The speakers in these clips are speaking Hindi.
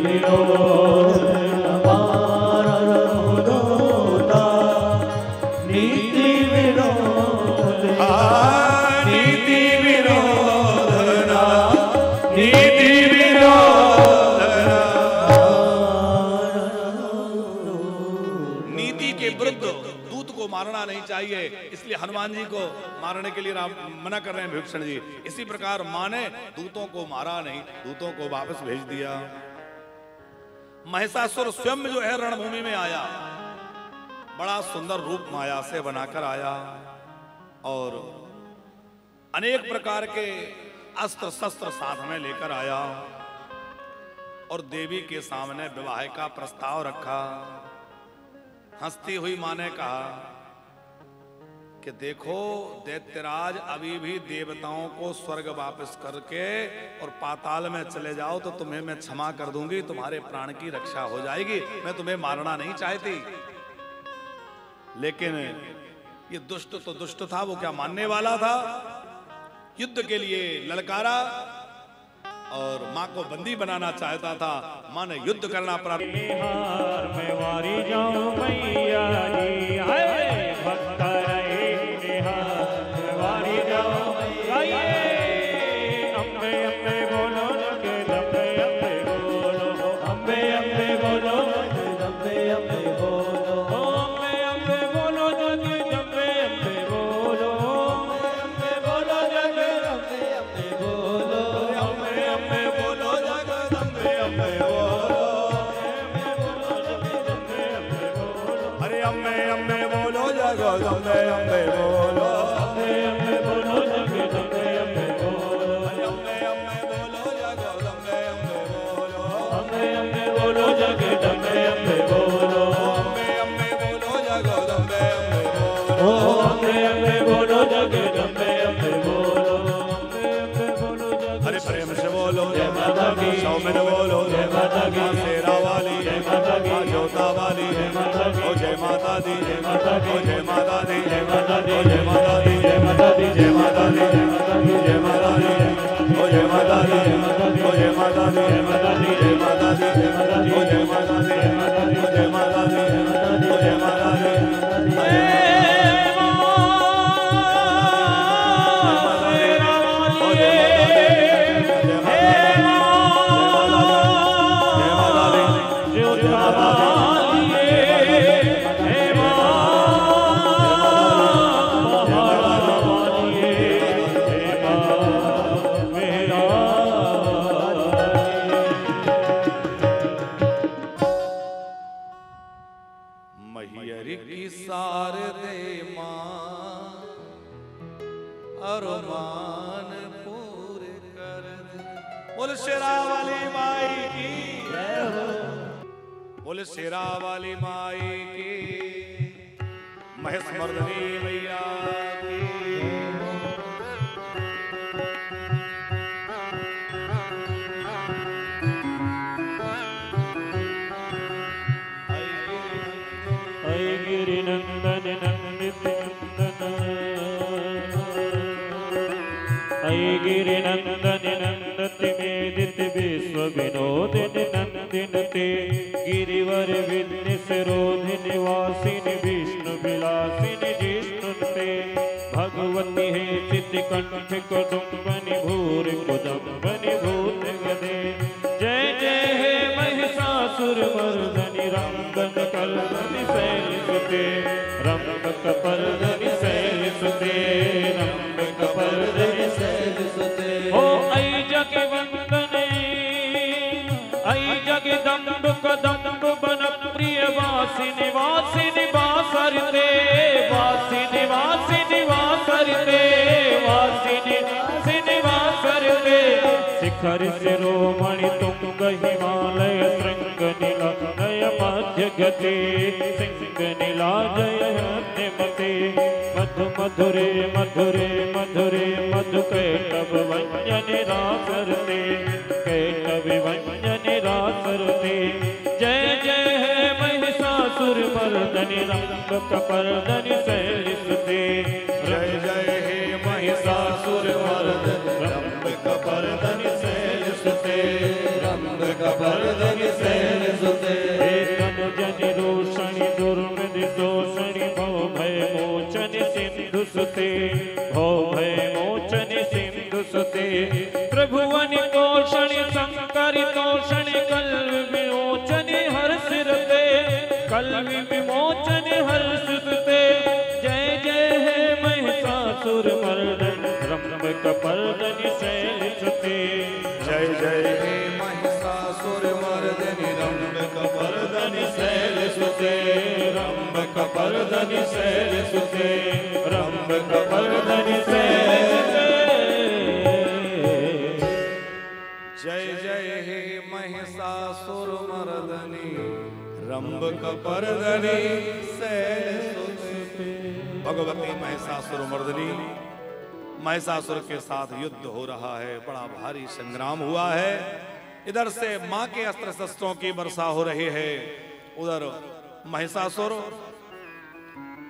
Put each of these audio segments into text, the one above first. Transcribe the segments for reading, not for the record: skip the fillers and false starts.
विरोध होता, नीति विरोध, नीति विरोध, नीति विरोध। नीति के विरुद्ध दूत को मारना नहीं चाहिए, इसलिए हनुमान जी को मारने के लिए राम मना कर रहे हैं विभीषण जी। इसी प्रकार मां ने दूतों को मारा नहीं, दूतों को वापस भेज दिया। महिषासुर स्वयं जो है रणभूमि में आया, बड़ा सुंदर रूप माया से बनाकर आया और अनेक प्रकार के अस्त्र शस्त्र साथ में लेकर आया और देवी के सामने विवाह का प्रस्ताव रखा। हंसती हुई मां ने कहा कि देखो दैत्यराज, अभी भी देवताओं को स्वर्ग वापस करके और पाताल में चले जाओ तो तुम्हें मैं क्षमा कर दूंगी, तुम्हारे प्राण की रक्षा हो जाएगी। मैं तुम्हें मारना नहीं चाहती, लेकिन ये दुष्ट तो दुष्ट था, वो क्या मानने वाला था। युद्ध के लिए ललकारा और मां को बंदी बनाना चाहता था। मां ने युद्ध करना प्रारंभ अम्बे अम्बे बोलो, अम्बे अम्बे बोलो जगदम्बे अम्बे बोलो, अम्बे अम्बे बोलो जगदम्बे अम्बे बोलो, अम्बे अम्बे बोलो जगदम्बे अम्बे बोलो, अम्बे अम्बे बोलो जगदम्बे अम्बे बोलो, अम्बे अम्बे बोलो जगदम्बे अम्बे बोलो, अम्बे अम्बे बोलो जगदम्बे। अरे प्रेम से बोलो जय माता की, सौम्य बोलो जय माता की, शेरा वाली जय माता की, जोता वाली जय माता की, जय माता दी, जय माता दी, जय माता दी, जय माता दी, जय माता दी, जय माता दी, जय माता दी, जय माता दी, जय माता दी, ओ जय माता दी, जय माता दी, ओ जय माता दी, जय माता दी, जय माता दी, जय माता दी, ओ जय माता दी, जय माता दी, ओ जय माता दी, जय माता दी, ओ जय माता दी। शेरा वाली माई की, महेश मर्दनी मैया की। ऐ गिरिनंदन नंदित नंदन, ऐ गिरिनंदन नंदति मेदित विश्व विनोदिनि नंदिनते, गिरिवर विघ्न सरोधिनि वासिनि विष्णु विलासिनि जिष्णुते, भगवती हे चित्कंठ कुटुंबनि भूरि कुदम्बनि भूत गदे। जय जय हे महिषासुर मर्दनि रंगन कल्पनि शैलसुते, रंग कपर्दनि शैलसुते, रंग कपर्दनि शैलसुते। ओ ऐ जगवंदने, ऐ जगदम्ब कदम्ब बन प्रिय वासिनि वासिनि वासरते, वासिनि वासिनि वासरते, वासिनि वासिनि वासरते। शिखर शिरोमणि तुंग हिमालय शृंग नीलालय मध्य गते, सिंह नीलाजय मते। मधु मधुरे मधुरे मधुरे मधु कैटव व्यंजन रासरते, कैटव व्यंजन रासरते। जय जय हे महिषासुर मर्दनि रंग कपर्दनि शैलसुते, जय जय हे महिषासुर मर्दनि रंग कपर्दनि शैलसुते, रंग कपर्दनि तोषण कल विमोचन हर सिर पे, कल विमोचन हर सिर पे। जय जय है महिषासुर मर्दन रंभ कपर्दन शैल सुते। जय जय हे महिषासुर मर्दनि रंभ कपर्दनि शैल सुते। रंभ कपर्दन शैल सुते, रंभ कपर्दन शैल सुते। जय जय हे महिषासुर मर्दनि रंभ कपर्दनि शैल सुते। भगवती महिषासुर मर्दनी, महिषासुर के साथ युद्ध हो रहा है, बड़ा भारी संग्राम हुआ है। इधर से मां के अस्त्र शस्त्रों की वर्षा हो रही है, उधर महिषासुर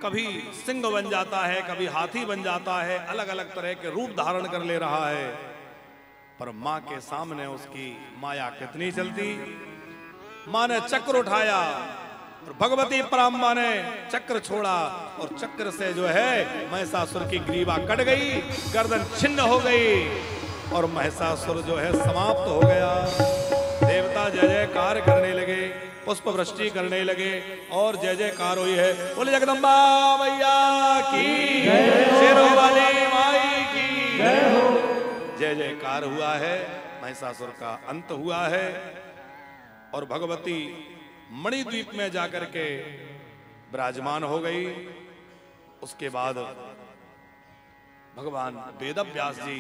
कभी सिंह बन जाता है, कभी हाथी बन जाता है, अलग अलग तरह के रूप धारण कर ले रहा है। पर मां के सामने उसकी माया कितनी चलती। मां ने चक्र उठाया और भगवती पराम्बा ने चक्र छोड़ा और चक्र से जो है महिषासुर की ग्रीवा कट गई, गर्दन छिन्न हो गई और महिषासुर जो है समाप्त हो गया। देवता जय जयकार करने लगे, पुष्प वृष्टि करने लगे और जय जयकार हुई है। बोले जगदम्बा मैया की, शेरों वाली माई की जय जयकार हुआ है। महिषासुर का अंत हुआ है और भगवती मणिद्वीप में जाकर के विराजमान हो गई। उसके बाद भगवान वेदव्यास जी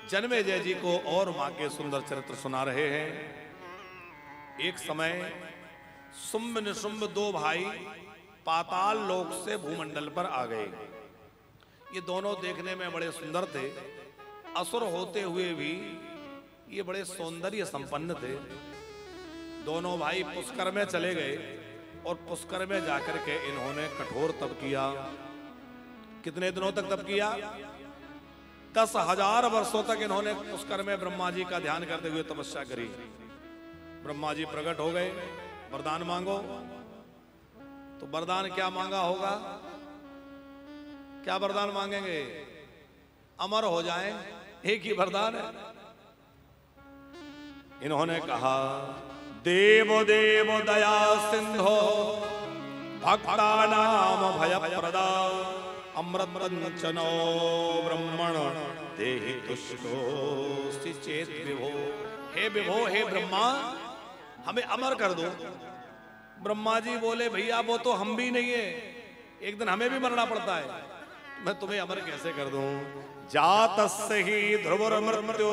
जन्मेजय जी को और मां के सुंदर चरित्र सुना रहे हैं। एक समय शुंभ निशुंभ दो भाई पाताल लोक से भूमंडल पर आ गए। ये दोनों देखने में बड़े सुंदर थे, असुर होते हुए भी ये बड़े सौंदर्य संपन्न थे। दोनों भाई पुष्कर में चले गए और पुष्कर में जाकर के इन्होंने कठोर तप किया। कितने दिनों तक तप किया? 10,000 वर्षों तक इन्होंने पुष्कर में ब्रह्मा जी का ध्यान करते हुए तपस्या करी। ब्रह्मा जी प्रकट हो गए, वरदान मांगो। तो वरदान क्या मांगा होगा? क्या वरदान मांगेंगे? अमर हो जाएं, एक ही वरदान है। इन्होंने कहा देवो देवो दया सिंधो भक्ता नाम भय प्रदा अमृतंचनो ब्रह्मण देहि तुष्टो चेत विभो। हे विभो, हे ब्रह्मा, हमें अमर कर दो। ब्रह्मा जी बोले भैया वो तो हम भी नहीं है, एक दिन हमें भी मरना पड़ता है, मैं तुम्हें अमर कैसे कर दूं? जातस्य ही ध्रुवर मृत्यु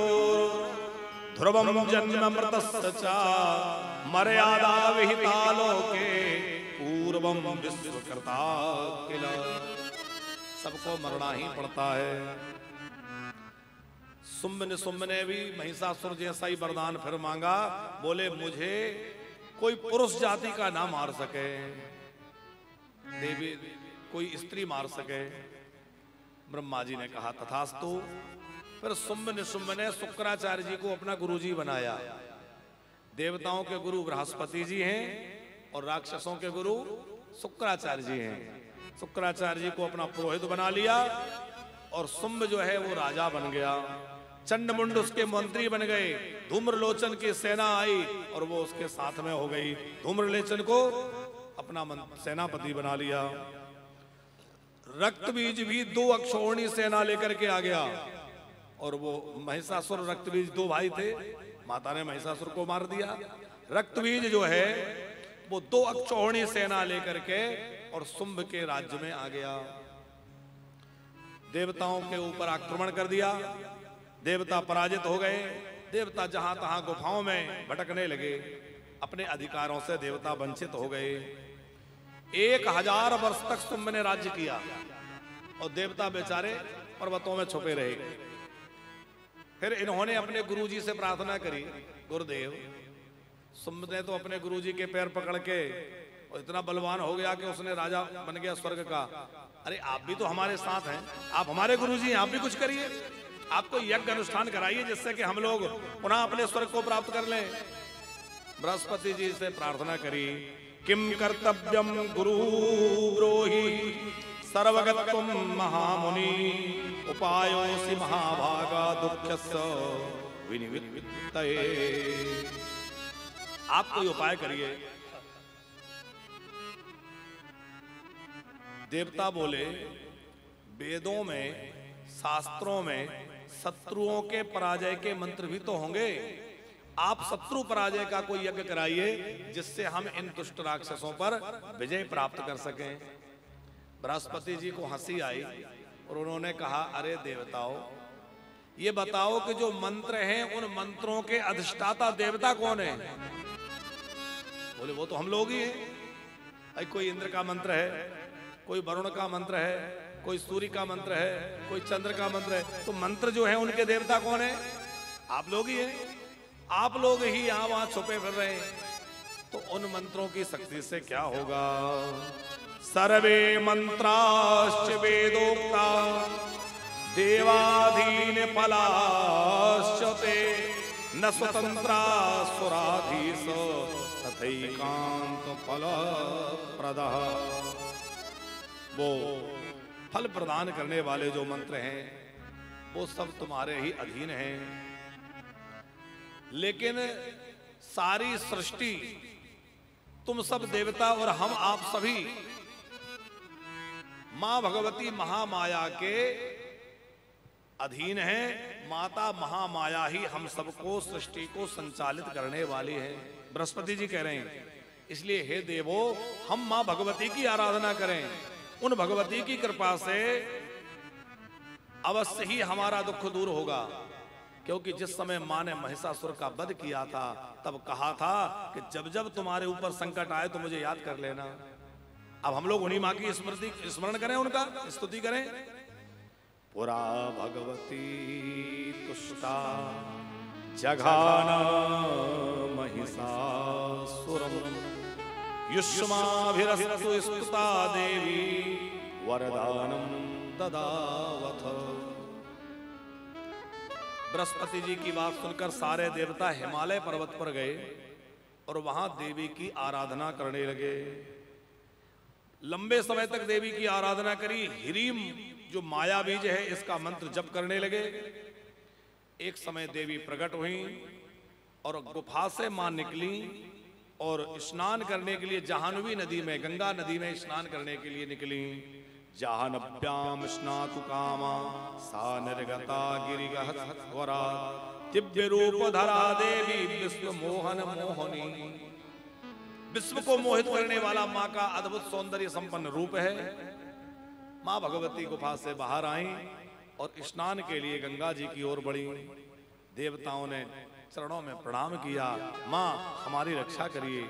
ध्रुवम जन्म मृतस्य च मर्यादा विहिता लोके पूर्वम विश्वकर्ता किल। सबको मरना ही पड़ता है। शुंभ निशुंभ ने भी महिषासुर जैसा ही वरदान फिर मांगा। बोले मुझे कोई पुरुष जाति का ना मार सके, देवी कोई स्त्री मार सके। ब्रह्मा जी ने कहा तथास्तु। फिर शुंभ निशुंभ ने शुक्राचार्य जी को अपना गुरुजी बनाया। देवताओं के गुरु बृहस्पति जी हैं और राक्षसों के गुरु शुक्राचार्य जी हैं। शुक्राचार्य जी को अपना पुरोहित बना लिया और शुंभ जो है वो राजा बन गया। चंडमुंड उसके मंत्री बन गए। धूम्रलोचन की सेना आई और वो उसके साथ में हो गई। धूम्रलोचन को अपना सेनापति बना लिया। रक्तबीज भी 2 अक्षौहिणी सेना लेकर के आ गया और वो महिषासुर रक्तबीज 2 भाई थे। माता ने महिषासुर को मार दिया। रक्तबीज जो है वो 2 अक्षौहिणी सेना लेकर के और शुंभ के राज्य में आ गया। देवताओं के ऊपर आक्रमण कर दिया। देवता पराजित हो गए। देवता जहां तहां गुफाओं में भटकने लगे। अपने अधिकारों से देवता वंचित हो गए। 1000 वर्ष तक शुंभ ने राज्य किया और देवता बेचारे पर्वतों में छुपे रहे। फिर इन्होंने अपने गुरुजी से प्रार्थना करी, गुरुदेव। शुंभ ने तो अपने गुरुजी के पैर पकड़ के और इतना बलवान हो गया कि उसने राजा बन गया स्वर्ग का। अरे आप भी तो हमारे साथ हैं, आप हमारे गुरुजी हैं, आप भी कुछ करिए, आपको यज्ञ अनुष्ठान कराइए जिससे कि हम लोग पुनः अपने स्वर्ग को प्राप्त कर लें। बृहस्पति जी से प्रार्थना करी, किम कर्तव्यम गुरु ब्रोहि सर्वगतम महामुनि उपायोसि महाभागा दुःखस्य विनिवित्तये। आप कोई उपाय करिए। देवता बोले, वेदों में, शास्त्रों में शत्रुओं के पराजय के मंत्र भी तो होंगे। आप शत्रु पराजय का कोई यज्ञ कराइए जिससे हम इन दुष्ट राक्षसों पर विजय प्राप्त कर सकें। बृहस्पति जी को हंसी आई और उन्होंने कहा, अरे देवताओं, ये बताओ कि जो मंत्र हैं उन मंत्रों के अधिष्ठाता देवता कौन है? बोले, वो तो हम लोग ही हैं। कोई इंद्र का मंत्र है, कोई वरुण का मंत्र है, कोई सूर्य का मंत्र है, कोई चंद्र का मंत्र है। तो मंत्र जो है उनके देवता कौन है? आप लोग ही हैं। आप लोग ही यहां वहां छुपे फिर रहे हैं, तो उन मंत्रों की शक्ति से क्या होगा? सर्वे मंत्राश्च वेदोक्ता देवाधीन फलाश्च ते न स्वतंत्रा सुराधीश तथैकांत फल प्रदः। वो फल प्रदान करने वाले जो मंत्र हैं वो सब तुम्हारे ही अधीन हैं, लेकिन सारी सृष्टि, तुम सब देवता और हम आप सभी मां भगवती महामाया के अधीन हैं। माता महामाया ही हम सबको, सृष्टि को संचालित करने वाली है। बृहस्पति जी कह रहे हैं, इसलिए हे देवो, हम मां भगवती की आराधना करें। उन भगवती की कृपा से अवश्य ही हमारा दुख दूर होगा। क्योंकि जिस समय मां ने महिषासुर का वध किया था, तब कहा था कि जब जब तुम्हारे ऊपर संकट आए तो मुझे याद कर लेना। अब हम लोग उन्हीं मां की स्मरण करें, उनका स्तुति करें। पुरा भगवती तुष्टा जघान महिषासुरम युष्माभिरस्तु स्तुता देवी वरदानम ददावथ। बृहस्पति जी की बात सुनकर सारे देवता हिमालय पर्वत पर गए और वहां देवी की आराधना करने लगे। लंबे समय तक देवी की आराधना करी। हिरीम जो माया बीज है, इसका मंत्र जप करने लगे। एक समय देवी प्रकट हुई और गुफा से मां निकली और स्नान करने के लिए जाह्नवी नदी में, गंगा नदी में स्नान करने के लिए निकली। जाह्नव्याम स्नातु कामा सा निर्गता गिरिगहस्वरा दिव्य रूप धरा देवी विश्व मोहन मोहनी। विश्व को मोहित करने वाला मां का अद्भुत सौंदर्य संपन्न रूप है। मां भगवती गुफा से बाहर आई और स्नान के लिए गंगा जी की ओर बढ़ी। देवताओं ने चरणों में प्रणाम किया, मां हमारी रक्षा करिए,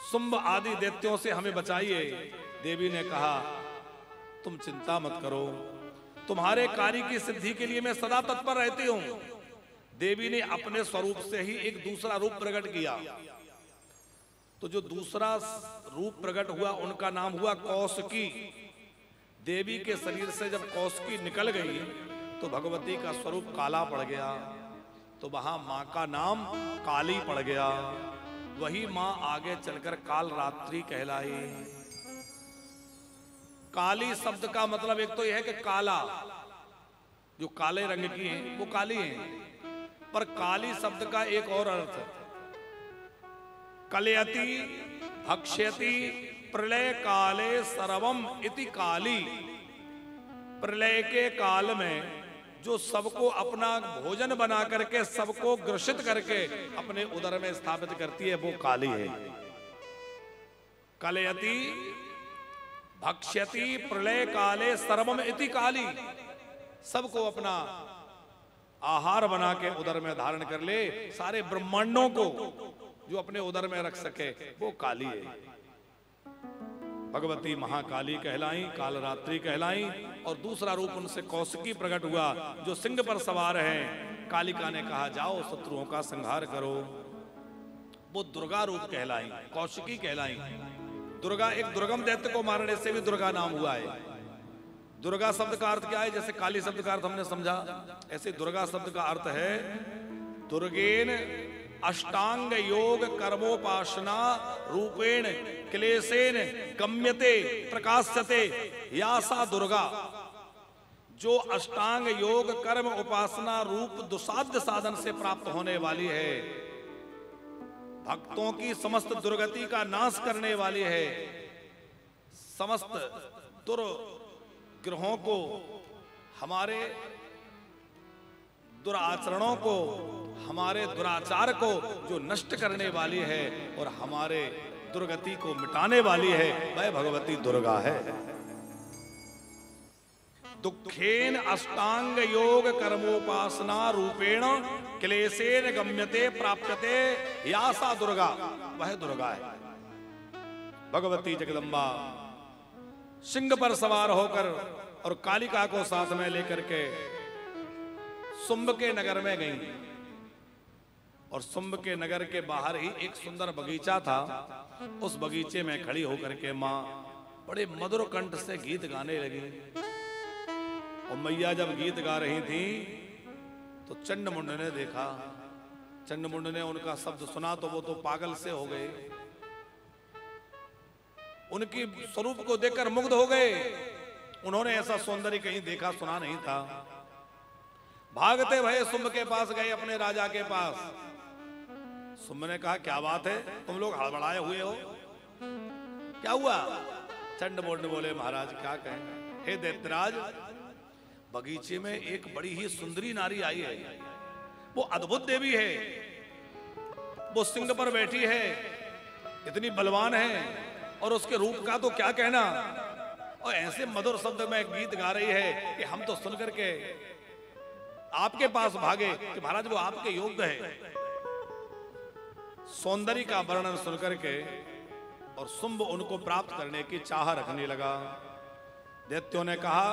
शुंभ आदि दैत्यों से हमें बचाइए। देवी ने कहा, तुम चिंता मत करो, तुम्हारे कार्य की सिद्धि के लिए मैं सदा तत्पर रहती हूं। देवी ने अपने स्वरूप से ही एक दूसरा रूप प्रकट किया। तो जो दूसरा रूप प्रकट हुआ उनका नाम हुआ कौशिकी। देवी के शरीर से जब कौशिकी निकल गई तो भगवती का स्वरूप काला पड़ गया, तो वहां मां का नाम काली पड़ गया। वही मां आगे चलकर काल रात्रि कहलाई। काली शब्द का मतलब एक तो यह है कि काला, जो काले रंग की है वो काली है, पर काली शब्द का एक और अर्थ, कलयति भक्ष्यति प्रलय काले सर्वम इति काली। प्रलय के काल में जो सबको अपना भोजन बना करके, सबको ग्रसित करके अपने उदर में स्थापित करती है, वो काली है। कलयति भक्ष्यति प्रलय काले सर्वम इति काली। सबको अपना आहार बना के उदर में धारण कर ले, सारे ब्रह्मांडों को जो अपने उदर में रख सके, वो काली है। भगवती महाकाली कहलाई, कालरात्रि कहलाई। और दूसरा रूप उनसे कौशिकी प्रकट हुआ, जो सिंह पर सवार है। कालिका ने कहा, जाओ शत्रुओं का संहार करो। वो दुर्गा रूप कहलाई, कौशिकी कहलाई। दुर्गा, एक दुर्गम दैत्य को मारने से भी दुर्गा नाम हुआ है। दुर्गा शब्द का अर्थ क्या है? जैसे काली शब्द का अर्थ हमने समझा, ऐसे दुर्गा शब्द का अर्थ है दुर्गेन अष्टांग योग कर्मोपासना रूपेण क्लेशेन गम्यते प्रकाश्यते यासा दुर्गा। जो अष्टांग योग कर्म उपासना रूप दुसाध्य साधन से प्राप्त होने वाली है, भक्तों की समस्त दुर्गति का नाश करने वाली है, समस्त दुर्ग्रहों को, हमारे दुराचरणों को, हमारे दुराचार को जो नष्ट करने वाली है और हमारे दुर्गति को मिटाने वाली है, वह भगवती दुर्गा है। दुखेन अष्टांग योग कर्मोपासना रूपेण क्लेशेन गम्यते प्राप्यते यासा दुर्गा, वह दुर्गा है। भगवती जगदम्बा सिंह पर सवार होकर और कालिका को साथ में लेकर के शुंभ के नगर में गई, और शुंभ के नगर के बाहर ही एक सुंदर बगीचा था। उस बगीचे में खड़ी होकर के मां बड़े मधुर कंठ से गीत गाने लगी। और मैया जब गीत गा रही थी तो चंडमुंड ने देखा। चंडमुंड ने उनका शब्द सुना तो वो तो पागल से हो गए, उनकी स्वरूप को देखकर मुग्ध हो गए। उन्होंने ऐसा सौंदर्य कहीं देखा सुना नहीं था। भागते भये शुंभ के पास गए, अपने राजा के पास। शुंभ ने कहा, क्या बात है, तुम लोग हड़बड़ाए हुए हो, क्या हुआ? चंडमुंड बोले, महाराज क्या कहें, हे दैत्यराज, बगीचे में एक बड़ी ही सुंदरी नारी आई है। वो अद्भुत देवी है, वो सिंह पर बैठी है, इतनी बलवान है, और उसके रूप का तो क्या कहना। और ऐसे मधुर शब्द में गीत गा रही है कि हम तो सुन करके आपके पास भागे कि महाराज वो आपके योग्य है। सौंदर्य का वर्णन सुन करके और शुंभ उनको प्राप्त करने की चाह रखने लगा। दैत्यों ने कहा,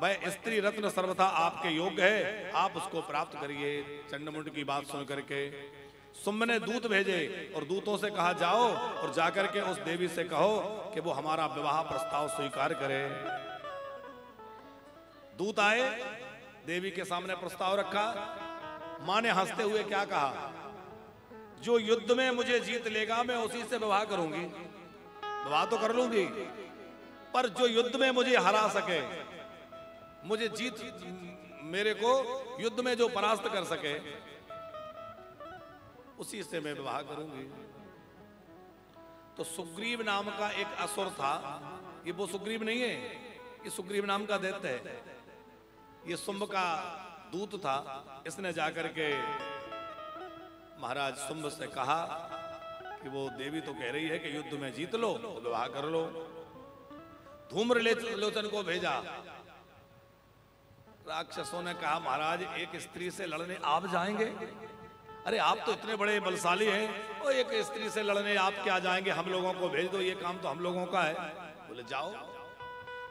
वह स्त्री रत्न सर्वथा आपके योग्य है, आप उसको प्राप्त करिए। चंडमुंड की बात सुन करके शुंभ ने दूत भेजे और दूतों से कहा, जाओ और जाकर के उस देवी से कहो कि वो हमारा विवाह प्रस्ताव स्वीकार करे। दूत आए, देवी के सामने प्रस्ताव रखा। मां ने हंसते हुए क्या कहा, जो युद्ध में मुझे जीत लेगा मैं उसी से विवाह करूंगी। विवाह तो कर लूंगी, पर जो युद्ध में मुझे हरा सके, मुझे जीत, मेरे को युद्ध में जो परास्त कर सके, उसी से मैं विवाह करूंगी। तो सुग्रीव नाम का एक असुर था। ये वो सुग्रीव नहीं है, ये सुग्रीव नाम का दैत्य है। ये शुंभ का दूत था। इसने जाकर के महाराज शुंभ से कहा कि वो देवी तो कह रही है कि युद्ध में जीत लो तो विवाह कर लो। धूम्रलोचन को भेजा। राक्षसों ने कहा, महाराज एक स्त्री से लड़ने आप जाएंगे? अरे आप तो इतने बड़े बलशाली हैं, और एक स्त्री से लड़ने आप क्या जाएंगे, हम लोगों को भेज दो, ये काम तो हम लोगों का है। बोले जाओ।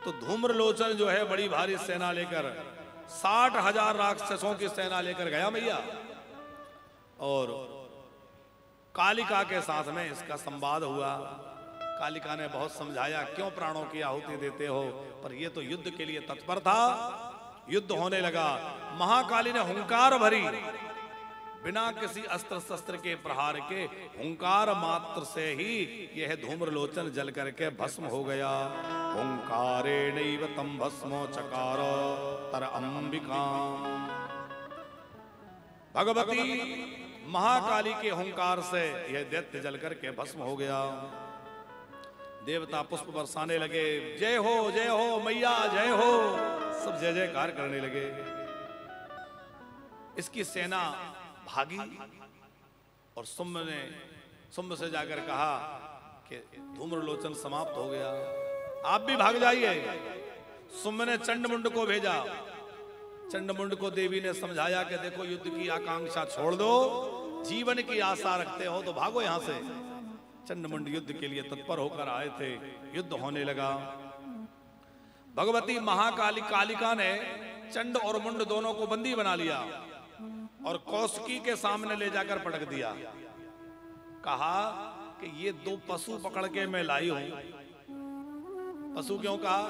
तो धूम्रलोचन जो है बड़ी भारी सेना लेकर 60,000 राक्षसों की सेना लेकर गया मैया, और कालिका के साथ में इसका संवाद हुआ। कालिका ने बहुत समझाया, क्यों प्राणों की आहुति देते हो, पर ये तो युद्ध के लिए तत्पर था। युद्ध होने लगा। महाकाली ने हुंकार भरी, बिना किसी अस्त्र शस्त्र के प्रहार के हुंकार मात्र से ही यह धूम्रलोचन जल करके भस्म हो गया। हुंकारेणैव तं भस्मो चकार तर अंबिका। भगवती महाकाली के हुंकार से यह दैत्य जल करके भस्म हो गया। देवता पुष्प बरसाने लगे, जय हो मैया जय हो, सब जय जयकार करने लगे। इसकी सेना भागी और शुंभ से जाकर कहा कि धूम्रलोचन समाप्त हो गया, आप भी भाग जाइए। शुंभ ने चंडमुंड को भेजा। चंडमुंड को देवी ने समझाया कि देखो, युद्ध की आकांक्षा छोड़ दो, जीवन की आशा रखते हो तो भागो यहां से। चंडमुंड युद्ध के लिए तत्पर होकर आए थे। युद्ध होने लगा। भगवती महाकाली कालिका ने चंड और मुंड दोनों को बंदी बना लिया और कौशिकी के सामने ले जाकर पटक दिया। कहा कि ये दो पशु पकड़ के मैं लाई हूं। पशु क्यों कहा?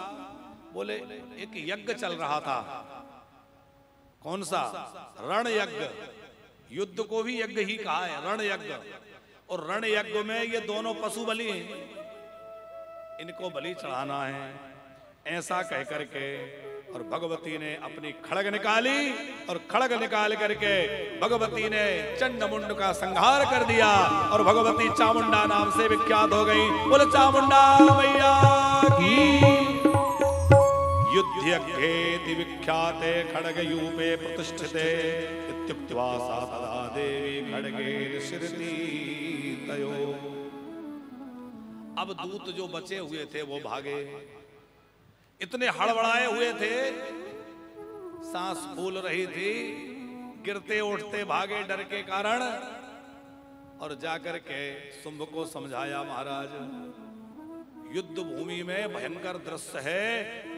बोले एक यज्ञ चल रहा था। कौन सा? रण यज्ञ। युद्ध को भी यज्ञ ही कहा है, रण यज्ञ। और रण यज्ञ में ये दोनों पशु बलि हैं, इनको बलि चढ़ाना है। ऐसा कह करके और भगवती ने अपनी खड़ग निकाली और खड़ग निकाल करके भगवती ने चंडमुंड का संहार कर दिया और भगवती चामुंडा नाम से विख्यात हो गई। बोल चामुंडा मैया की। युद्धयज्ञेति विख्याते खड़ग यूपे प्रतिष्ठिते इत्युक्त्वा सा तदा देवी खड़गेन शिरति तयो। अब दूत जो बचे हुए थे वो भागे, इतने हड़बड़ाए हुए थे, सांस फूल रही थी, गिरते उठते भागे डर के कारण। और जाकर के शुंभ को समझाया, महाराज युद्ध भूमि में भयंकर दृश्य है,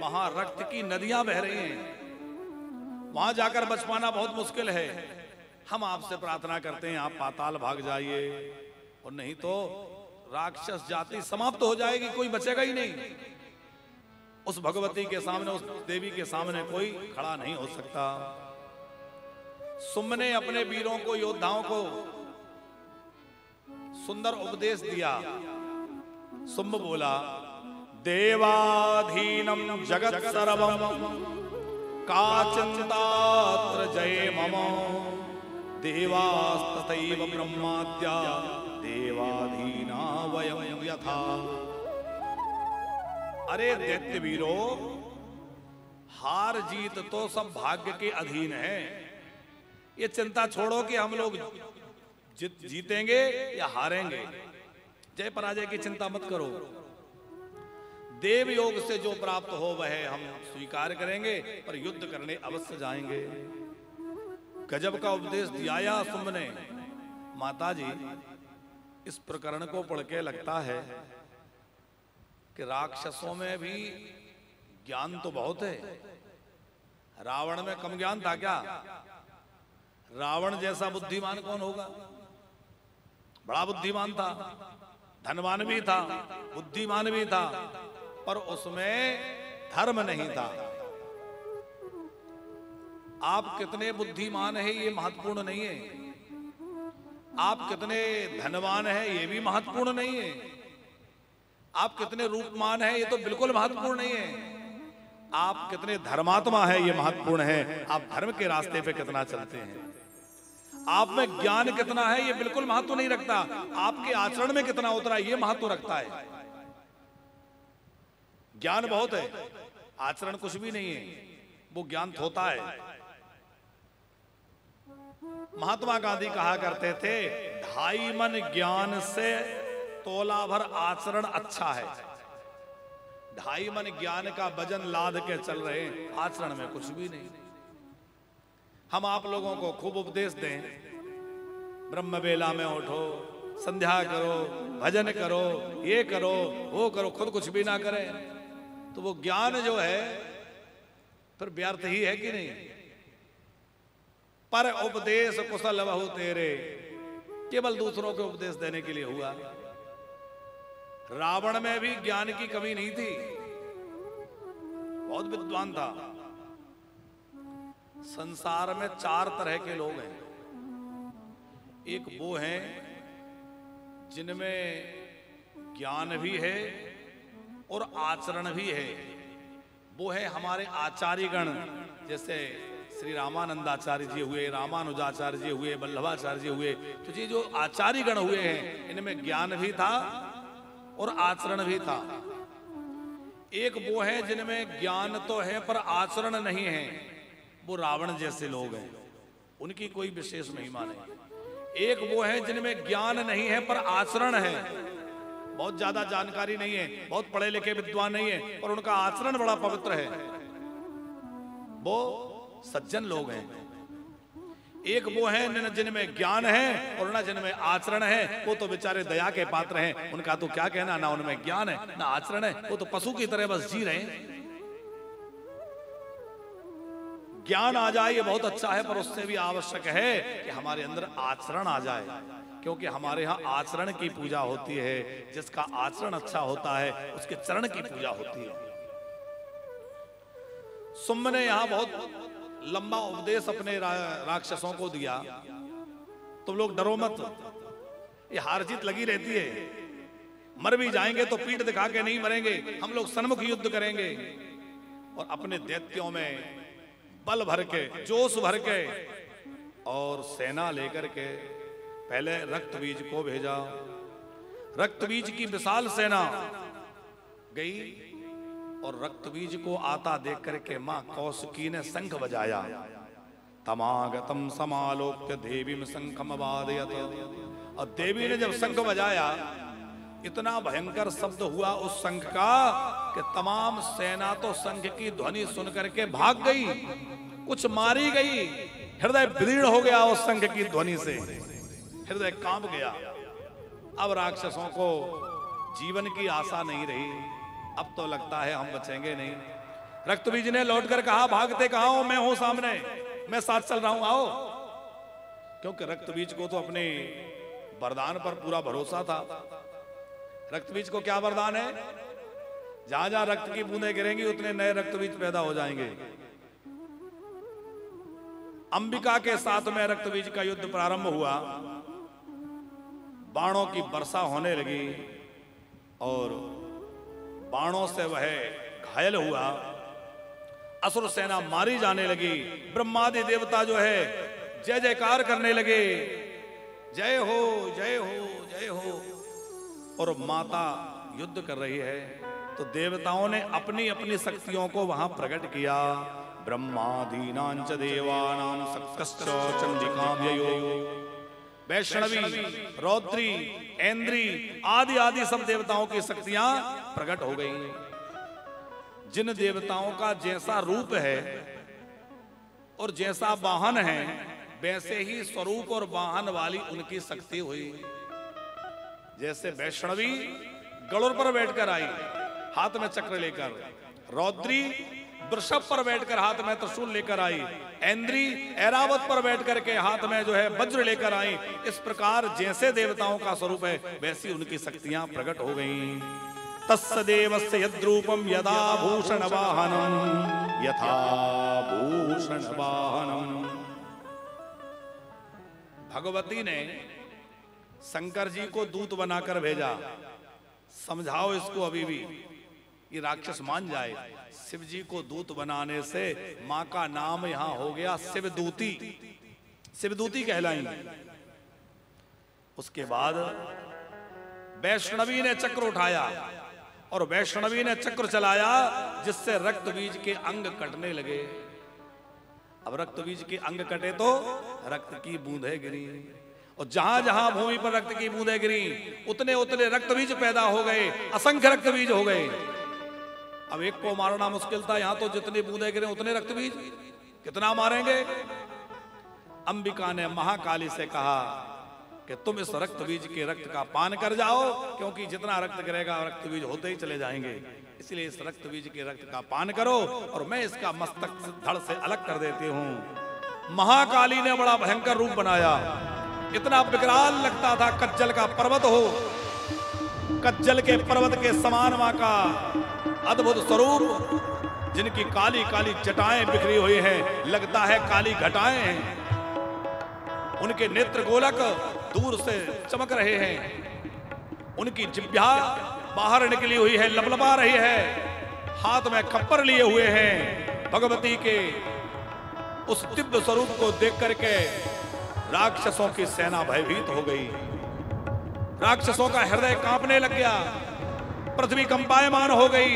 वहां रक्त की नदियां बह रही हैं, वहां जाकर बच पाना बहुत मुश्किल है। हम आपसे प्रार्थना करते हैं आप पाताल भाग जाइए, और नहीं तो राक्षस जाति समाप्त हो जाएगी, कोई बचेगा ही नहीं। उस भगवती के सामने, उस देवी के सामने कोई खड़ा नहीं हो सकता। शुंभ ने अपने वीरों को, योद्धाओं को सुंदर उपदेश दिया। शुंभ बोला, देवाधीनम जगत सर्वम का चिंतात्र जय मम देवास्तथैव ब्रह्माद्या देवाधीना वयं यथा। अरे दैत्य वीरो, हार जीत तो सब भाग्य के अधीन है। ये चिंता छोड़ो कि हम लोग जीतेंगे या हारेंगे, जय पराजय की चिंता मत करो। देव योग से जो प्राप्त हो वह हम स्वीकार करेंगे, पर युद्ध करने अवश्य जाएंगे। गजब का उपदेश दिया शुंभ ने। माता जी, इस प्रकरण को पढ़ के लगता है कि राक्षसों में भी ज्ञान तो बहुत है। रावण में कम ज्ञान था क्या? रावण जैसा बुद्धिमान कौन होगा? बड़ा बुद्धिमान था, धनवान भी था, बुद्धिमान भी था, पर उसमें धर्म नहीं था। आप कितने बुद्धिमान हैं ये महत्वपूर्ण नहीं है, आप कितने धनवान हैं ये भी महत्वपूर्ण नहीं है, आप कितने रूपमान हैं ये तो बिल्कुल महत्वपूर्ण नहीं है, आप कितने धर्मात्मा हैं ये महत्वपूर्ण है। आप धर्म के रास्ते पे कितना चलते हैं, आप में ज्ञान कितना है ये बिल्कुल महत्व नहीं रखता, आपके आचरण में कितना उतरा ये महत्व रखता है। ज्ञान बहुत है, आचरण कुछ भी नहीं है, वो ज्ञान थोता है। महात्मा गांधी कहा करते थे, 2.5 मन ज्ञान से तोला भर आचरण अच्छा है। 2.5 मन ज्ञान का वजन लाद के चल रहे हैं, आचरण में कुछ भी नहीं। हम आप लोगों को खूब उपदेश दें, ब्रह्म बेला में उठो, संध्या करो, भजन करो, ये करो, वो करो, खुद कुछ भी ना करें तो वो ज्ञान जो है फिर व्यर्थ ही है कि नहीं? पर उपदेश कुशल बहु तेरे, केवल दूसरों को उपदेश देने के लिए हुआ। रावण में भी ज्ञान की कमी नहीं थी, बहुत विद्वान था। संसार में 4 तरह के लोग हैं। एक वो हैं जिनमें ज्ञान भी है और आचरण भी है, वो है हमारे आचार्यगण, जैसे श्री रामानंदाचार्य जी हुए, रामानुजाचार्य जी हुए, वल्लभाचार्य जी हुए। तो ये जो आचार्यगण हुए हैं इनमें ज्ञान भी था और आचरण भी था। एक वो है जिनमें ज्ञान तो है पर आचरण नहीं है, वो रावण जैसे लोग हैं, उनकी कोई विशेष महिमा नहीं। एक वो है जिनमें ज्ञान नहीं है पर आचरण है, बहुत ज्यादा जानकारी नहीं है, बहुत पढ़े लिखे विद्वान नहीं है, पर उनका आचरण बड़ा पवित्र है, वो सज्जन लोग हैं। एक वो है जिनमें ज्ञान है और ना जिनमें आचरण है, वो तो बेचारे दया के पात्र हैं, उनका तो क्या कहना, ना उनमें ज्ञान है ना आचरण है, वो तो पशु की तरह बस जी रहे हैं। ज्ञान आ जाए ये बहुत अच्छा है, पर उससे भी आवश्यक है कि हमारे अंदर आचरण आ जाए, क्योंकि हमारे यहाँ आचरण की पूजा होती है। जिसका आचरण अच्छा होता है उसके चरण की पूजा होती है। शुंभ ने यहाँ बहुत लंबा उपदेश अपने राक्षसों को दिया, तुम लोग डरो मत, ये हार जीत लगी रहती है, मर भी जाएंगे तो पीठ दिखा के नहीं मरेंगे, हम लोग सन्मुख युद्ध करेंगे। और अपने दैत्यों में बल भर के, जोश भर के और सेना लेकर के पहले रक्तबीज को भेजा। रक्तबीज की विशाल सेना गई और रक्तबीज को आता देख करके मां कौशिकी ने शंख बजाया। तमागतम समालोक्य देवी में शंखम वादयत। और देवी ने जब शंख बजाया, इतना भयंकर शब्द हुआ उस शंख का कि तमाम सेना तो शंख की ध्वनि सुन करके भाग गई, कुछ मारी गई। हृदय विदीर्ण हो गया उस शंख की ध्वनि से, हृदय कांप गया। अब राक्षसों को जीवन की आशा नहीं रही, अब तो लगता है हम बचेंगे नहीं। रक्तबीज ने लौटकर कहा, भागते कहां हो? मैं हूं सामने, मैं साथ चल रहा हूं, आओ। क्योंकि रक्तबीज को तो अपने वरदान पर पूरा भरोसा था। रक्तबीज को क्या वरदान है? जहां जहां रक्त की बूंदें गिरेंगी उतने नए रक्तबीज पैदा हो जाएंगे। अंबिका के साथ में रक्तबीज का युद्ध प्रारंभ हुआ। बाणों की वर्षा होने लगी और बाणों से वह घायल हुआ। असुर सेना मारी जाने लगी। ब्रह्मादि देवता जो है जय जयकार करने लगे, जय हो जय हो जय हो। और माता युद्ध कर रही है तो देवताओं ने अपनी अपनी शक्तियों को वहां प्रकट किया। ब्रह्मादीनांच देवानां सक्कश्च चंडिकाव्ययो। वैष्णवी, रौद्री, ऐन्द्री आदि आदि सब देवताओं की शक्तियां प्रकट हो गई। जिन देवताओं का जैसा रूप है और जैसा वाहन है, वैसे ही स्वरूप और वाहन वाली उनकी शक्ति हुई। जैसे वैष्णवी गरुड़ पर बैठकर आई, हाथ में चक्र लेकर। रौद्री वृषभ पर बैठकर हाथ में त्रिशूल लेकर आई। ऐन्द्री ऐरावत पर बैठकर के हाथ में जो है वज्र लेकर आई। इस प्रकार जैसे देवताओं का स्वरूप है वैसी उनकी शक्तियां प्रकट हो गईं। तस्य देवस्य यद्रूपम यदा भूषण वाहनम यथा भूषण वाहनम। भगवती ने शंकर जी को दूत बनाकर भेजा। समझाओ इसको अभी भी, ये राक्षस मान जाए। शिव जी को दूत बनाने से मां का नाम यहां हो गया शिवदूती। शिवदूती कहलाई। उसके बाद वैष्णवी ने चक्र उठाया और वैष्णवी ने चक्र चलाया, जिससे रक्तबीज के अंग कटने लगे। अब रक्तबीज के अंग कटे तो रक्त की बूंदें गिरी और जहां जहां भूमि पर रक्त की बूंदें गिरी उतने उतने रक्तबीज पैदा हो गए, असंख्य रक्तबीज हो गए। अब एक को मारना मुश्किल था, यहां तो जितने बूंदें गिरे उतने रक्तबीज, कितना मारेंगे? अंबिका ने महाकाली से कहा कि तुम इस रक्तबीज के रक्त का पान कर जाओ, क्योंकि जितना रक्त गिरेगा रक्तबीज होते ही चले जाएंगे। इसलिए इस रक्तबीज के रक्त का पान करो और मैं इसका मस्तक धड़ से अलग कर देती हूं। महाकाली ने बड़ा भयंकर रूप बनाया, इतना विकराल लगता था कज्जल का पर्वत हो। कज्जल के पर्वत के समान मां का अद्भुत स्वरूप, जिनकी काली काली जटाएं बिखरी हुई हैं, लगता है काली घटाएं हैं। उनके नेत्र गोलक दूर से चमक रहे हैं। उनकी जिह्वा बाहर निकली हुई है, लबलबा रही है। हाथ में खप्पर लिए हुए हैं। भगवती के उस दिव्य स्वरूप को देख करके राक्षसों की सेना भयभीत हो गई। राक्षसों का हृदय कांपने लग गया, पृथ्वी कंपायमान हो गई।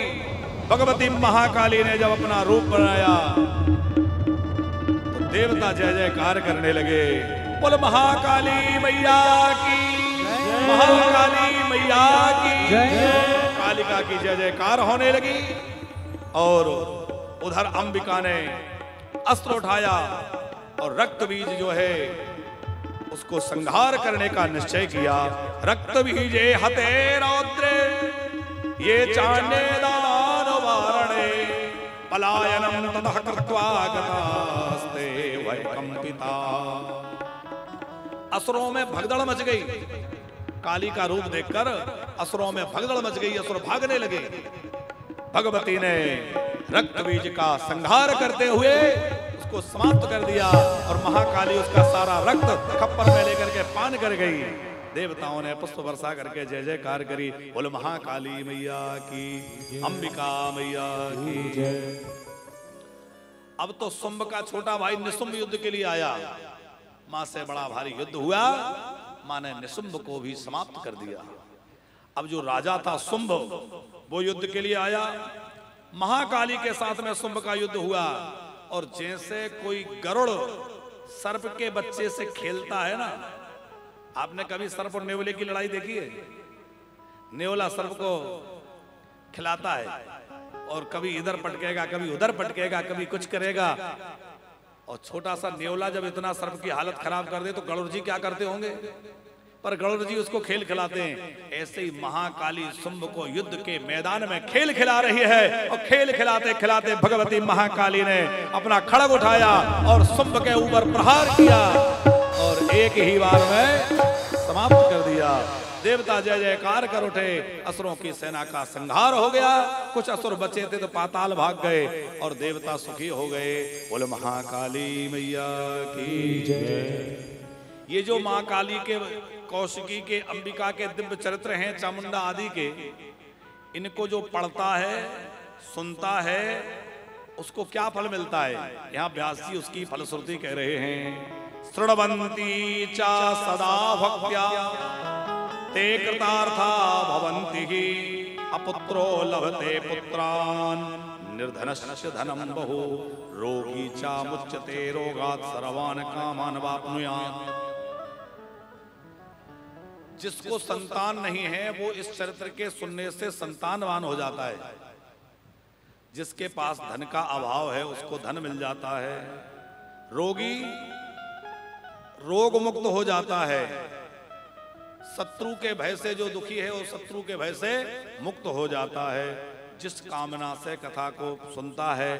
भगवती महाकाली ने जब अपना रूप बनाया तो देवता जय जयकार करने लगे। बोल महाकाली मैया की, महाकाली मैया की। कालिका की जय जयकार होने लगी। और उधर अंबिका ने अस्त्र उठाया और रक्तबीज जो है उसको संहार करने का निश्चय किया। रक्तबीजे हते रौद्रे ये चाण्डे दान वारणे पलायनम ततः कृत्वा गतास्ते वैकंपिता। असुरों में भगदड़ मच गई। काली का रूप देखकर असुरों में भगदड़ मच गई, असुर भागने लगे। भगवती ने रक्तबीज का संहार करते हुए उसको समाप्त कर दिया और महाकाली उसका सारा रक्त खप्पर में लेकर के पान कर गई। देवताओं ने पुष्प वर्षा करके जय जयकार करी। बोल महाकाली मैया की, अंबिका मैया की जय। अब तो शुंभ का छोटा भाई निशुंभ युद्ध के लिए आया। मां से बड़ा भारी युद्ध हुआ, मां ने निशुंभ को भी समाप्त कर दिया। अब जो राजा था शुंभ, वो युद्ध के लिए आया। महाकाली के साथ में शुंभ का युद्ध हुआ, और जैसे कोई गरुड़ सर्प के बच्चे से खेलता है ना, आपने कभी सर्प और नेवले की लड़ाई देखी है? नेवला सर्प को खिलाता है और कभी इधर पटकेगा, कभी उधर पटकेगा, कभी कुछ करेगा, और छोटा सा नेवला जब इतना सर्प की हालत खराब कर दे तो गरुड़ जी क्या करते होंगे? पर गरुड़ जी उसको खेल खिलाते हैं। ऐसे ही महाकाली शुंभ को युद्ध के मैदान में खेल खिला रही है, और खेल खिलाते खिलाते भगवती महाकाली ने अपना खड़ग उठाया और शुंभ के ऊपर प्रहार किया, और एक ही बार में समाप्त कर दिया। देवता जय जयकार कर उठे, असुरों की सेना का संहार हो गया। कुछ असुर बचे थे तो पाताल भाग गए, और देवता सुखी हो गए। बोले महाकाली मैया की जय। ये जो मां काली के, कौशिकी के, अंबिका के दिव्य चरित्र हैं, चामुंडा आदि के, इनको जो पढ़ता है, सुनता है, उसको क्या फल मिलता है? यहाँ व्यास जी उसकी फलश्रुति कह रहे हैं। शृण्वन्ति चा सदा भक्त्या ते कृतार्था भवन्ति हि, अपुत्रो लभते पुत्रान् निर्धनस्य धनं बहु, रोगी चा मुच्यते रोगात् सर्वान् कामान् वाप्नुयात्। जिसको संतान नहीं है वो इस चरित्र के सुनने से संतानवान हो जाता है। जिसके पास धन का अभाव है उसको धन मिल जाता है। रोगी रोग मुक्त हो जाता है। शत्रु के भय से जो दुखी है वो शत्रु के भय से मुक्त हो जाता है। जिस कामना से कथा को सुनता है,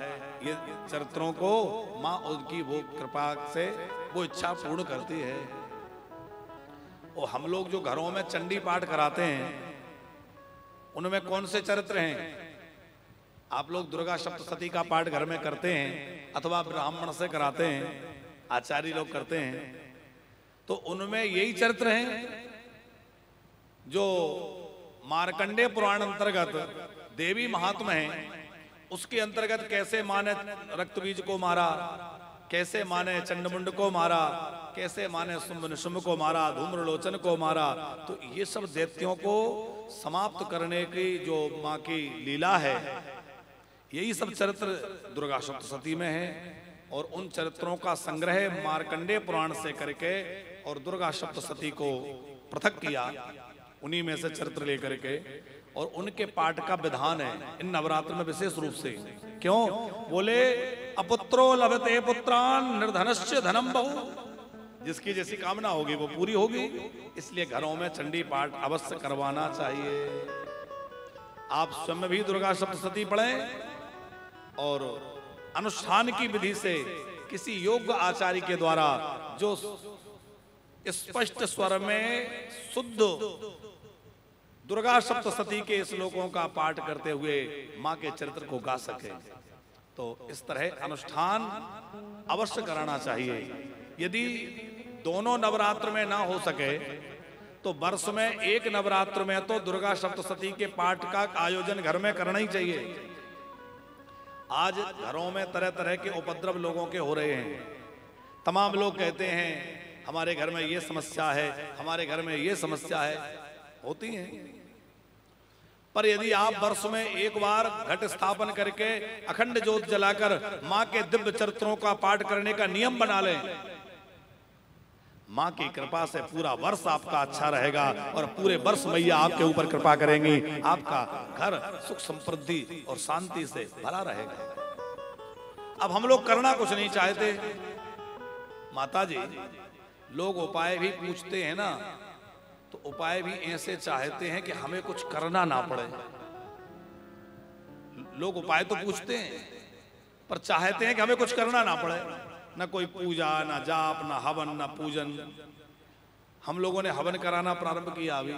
ये चरित्रों को माँ उनकी वो कृपा से वो इच्छा पूर्ण करती है। और हम लोग जो घरों में चंडी पाठ कराते हैं, उनमें कौन से चरित्र हैं? आप लोग दुर्गा सप्तशती का पाठ घर में करते हैं अथवा ब्राह्मण से कराते हैं, आचार्य लोग करते हैं, तो उनमें यही चरित्र हैं जो मार्कंडेय पुराण अंतर्गत देवी महात्म है। उसके अंतर्गत कैसे माँ ने रक्त बीज को मारा, कैसे माँ ने चंडमुंड को मारा, कैसे माँ ने शुंभ निशुंभ को मारा, धूम्रलोचन को मारा। तो ये सब दैत्यों को समाप्त करने की जो माँ की लीला है, यही सब चरित्र दुर्गा सप्तशती में है। और उन चरित्रों का संग्रह मार्कंडेय पुराण से करके और दुर्गा सप्तशती को पृथक किया, उन्हीं में से चरित्र लेकर के, और उनके पाठ का विधान है इन नवरात्र में विशेष रूप से। क्यों? बोले अपुत्रो लभते पुत्रान् निर्धनस्य धनम बहु। जिसकी जैसी कामना होगी वो पूरी होगी। इसलिए घरों में चंडी पाठ अवश्य करवाना चाहिए। आप स्वयं भी दुर्गा सप्तशती पढ़ें और अनुष्ठान की विधि से किसी योग्य आचार्य के द्वारा जो स्पष्ट स्वर में शुद्ध दुर्गा सप्तशती के श्लोकों का पाठ करते हुए मां के चरित्र को गा सके, तो इस तरह अनुष्ठान अवश्य कराना चाहिए। यदि दोनों नवरात्र में ना हो सके तो वर्ष में एक नवरात्र में तो दुर्गा सप्तशती के पाठ का आयोजन घर में करना ही चाहिए। आज घरों में तरह तरह के उपद्रव लोगों के हो रहे हैं। तमाम लोग कहते हैं हमारे घर में ये समस्या है, हमारे घर में ये समस्या है, होती है। पर यदि आप वर्ष में एक बार घट स्थापन करके अखंड ज्योत जलाकर मां के दिव्य चरित्रों का पाठ करने का नियम बना लें, मां की कृपा से पूरा वर्ष आपका अच्छा रहेगा और पूरे वर्ष मैया आपके ऊपर कृपा करेंगी। आपका घर सुख समृद्धि और शांति से भरा रहेगा। अब हम लोग करना कुछ नहीं चाहते। माता जी, लोग उपाय भी पूछते हैं ना, तो उपाय भी ऐसे चाहते हैं कि हमें कुछ करना ना पड़े। लोग उपाय तो पूछते हैं पर चाहते हैं कि हमें कुछ करना ना पड़े। ना कोई पूजा, ना जाप, ना हवन, ना पूजन। हम लोगों ने हवन कराना प्रारंभ किया। अभी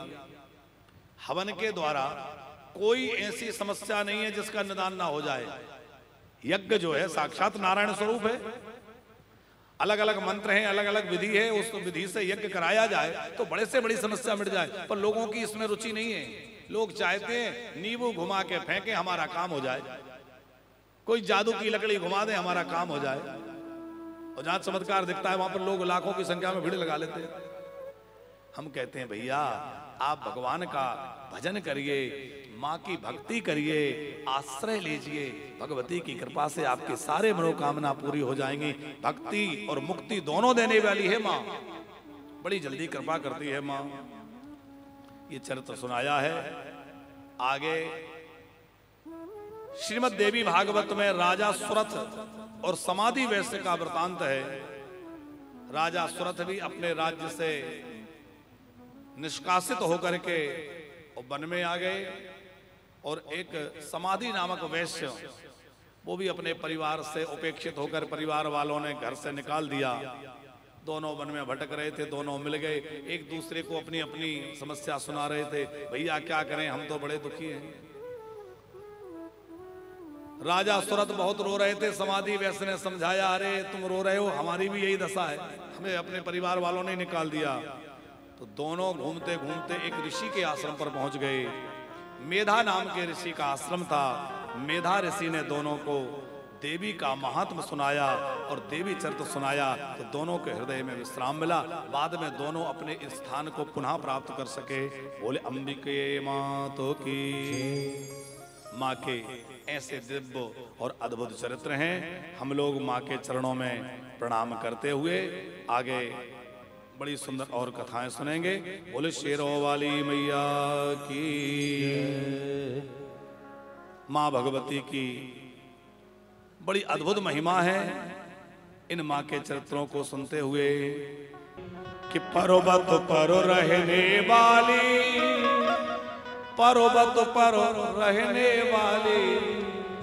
हवन के द्वारा कोई ऐसी समस्या नहीं है जिसका निदान ना हो जाए। यज्ञ जो है साक्षात नारायण स्वरूप है। अलग अलग मंत्र हैं, अलग अलग विधि है, उस विधि से यज्ञ कराया जाए तो बड़े से बड़ी समस्या मिट जाए। पर लोगों की इसमें रुचि नहीं है। लोग चाहते हैं नींबू घुमा के फेंके, हमारा काम हो जाए। कोई जादू की लकड़ी घुमा दे, हमारा काम हो जाए। और जहां चमत्कार दिखता है वहां पर लोग लाखों की संख्या में भीड़ लगा लेते हैं। हम कहते हैं भैया आप भगवान का भजन करिए, माँ की भक्ति करिए, आश्रय लीजिए, भगवती की कृपा से आपके सारे मनोकामना पूरी हो जाएंगी। भक्ति और मुक्ति दोनों देने वाली है माँ, बड़ी जल्दी कृपा करती है माँ। ये चरित्र सुनाया है। आगे श्रीमद् देवी भागवत में राजा सुरथ और समाधि वैश्य का वृतांत है। राजा सुरथ भी अपने राज्य से निष्कासित होकर के वन में आ गए और एक समाधि नामक वैश्य वो भी अपने परिवार से उपेक्षित होकर परिवार वालों ने घर से निकाल दिया। दोनों वन में भटक रहे थे, दोनों मिल गए, एक दूसरे को अपनी अपनी समस्या सुना रहे थे। भैया क्या करें, हम तो बड़े दुखी हैं। राजा सुरथ बहुत रो रहे थे। समाधि वैश्य ने समझाया, अरे तुम रो रहे हो, हमारी भी यही दशा है, हमें अपने परिवार वालों ने निकाल दिया। तो दोनों घूमते घूमते एक ऋषि के आश्रम पर पहुंच गए। मेधा नाम के ऋषि का आश्रम था। मेधा ऋषि ने दोनों को देवी का महात्म सुनाया और देवी चरित्र सुनाया, तो दोनों के हृदय में विश्राम मिला। बाद में दोनों अपने इस स्थान को पुनः प्राप्त कर सके। बोले अंबिके मातो की। माँ के ऐसे दिव्य और अद्भुत चरित्र हैं। हम लोग माँ के चरणों में प्रणाम करते हुए आगे बड़ी सुंदर और कथाएं सुनेंगे। बोले शेरों वाली मैया की, माँ भगवती की बड़ी अद्भुत महिमा है। इन माँ के चरित्रों को सुनते हुए कि पर्वत पर रहने वाली, पर्वत पर रहने वाली,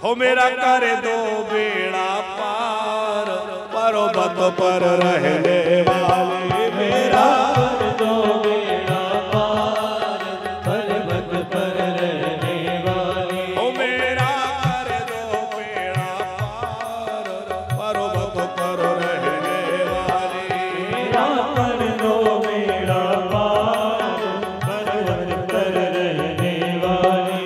हो मेरा कर दो बेड़ा पार। पर्वत पर रहने वाली, मेरा कर दो बेड़ा पार, पर्वत पर रहने वाली, हो मेरा कर दो बेड़ा पार। पर्वत पर रहने वाली, मेरा कर दो बेड़ा पार, पर्वत पर रहने वाली।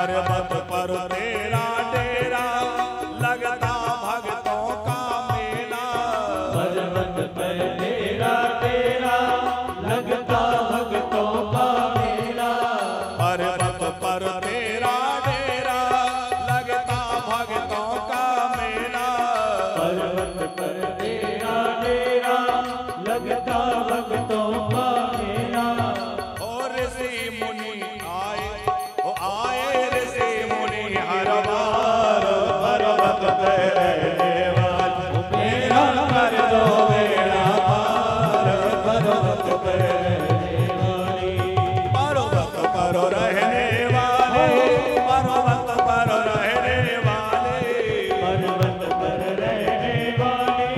पर्वत पर तेरा डेरा लगता भक्तों का मेला। पर्वत पर तेरा डेरा लगता भक्तों का मेला। पर्वत पर तेरा डेरा लगता भक्तों का मेला। पर्वत पर तेरा डेरा लगता भक्तों का मेला। और ऋषि मुनि आए, ओ आए ऋषि मुनि हर बार पर्वत पे रहने वाले मेरा कर दो बेड़ा पार। पर्वत पे रहने वाले, पर्वत पर रहने वाले, पर्वत पर रहने वाले, पर्वत पर रहने वाले,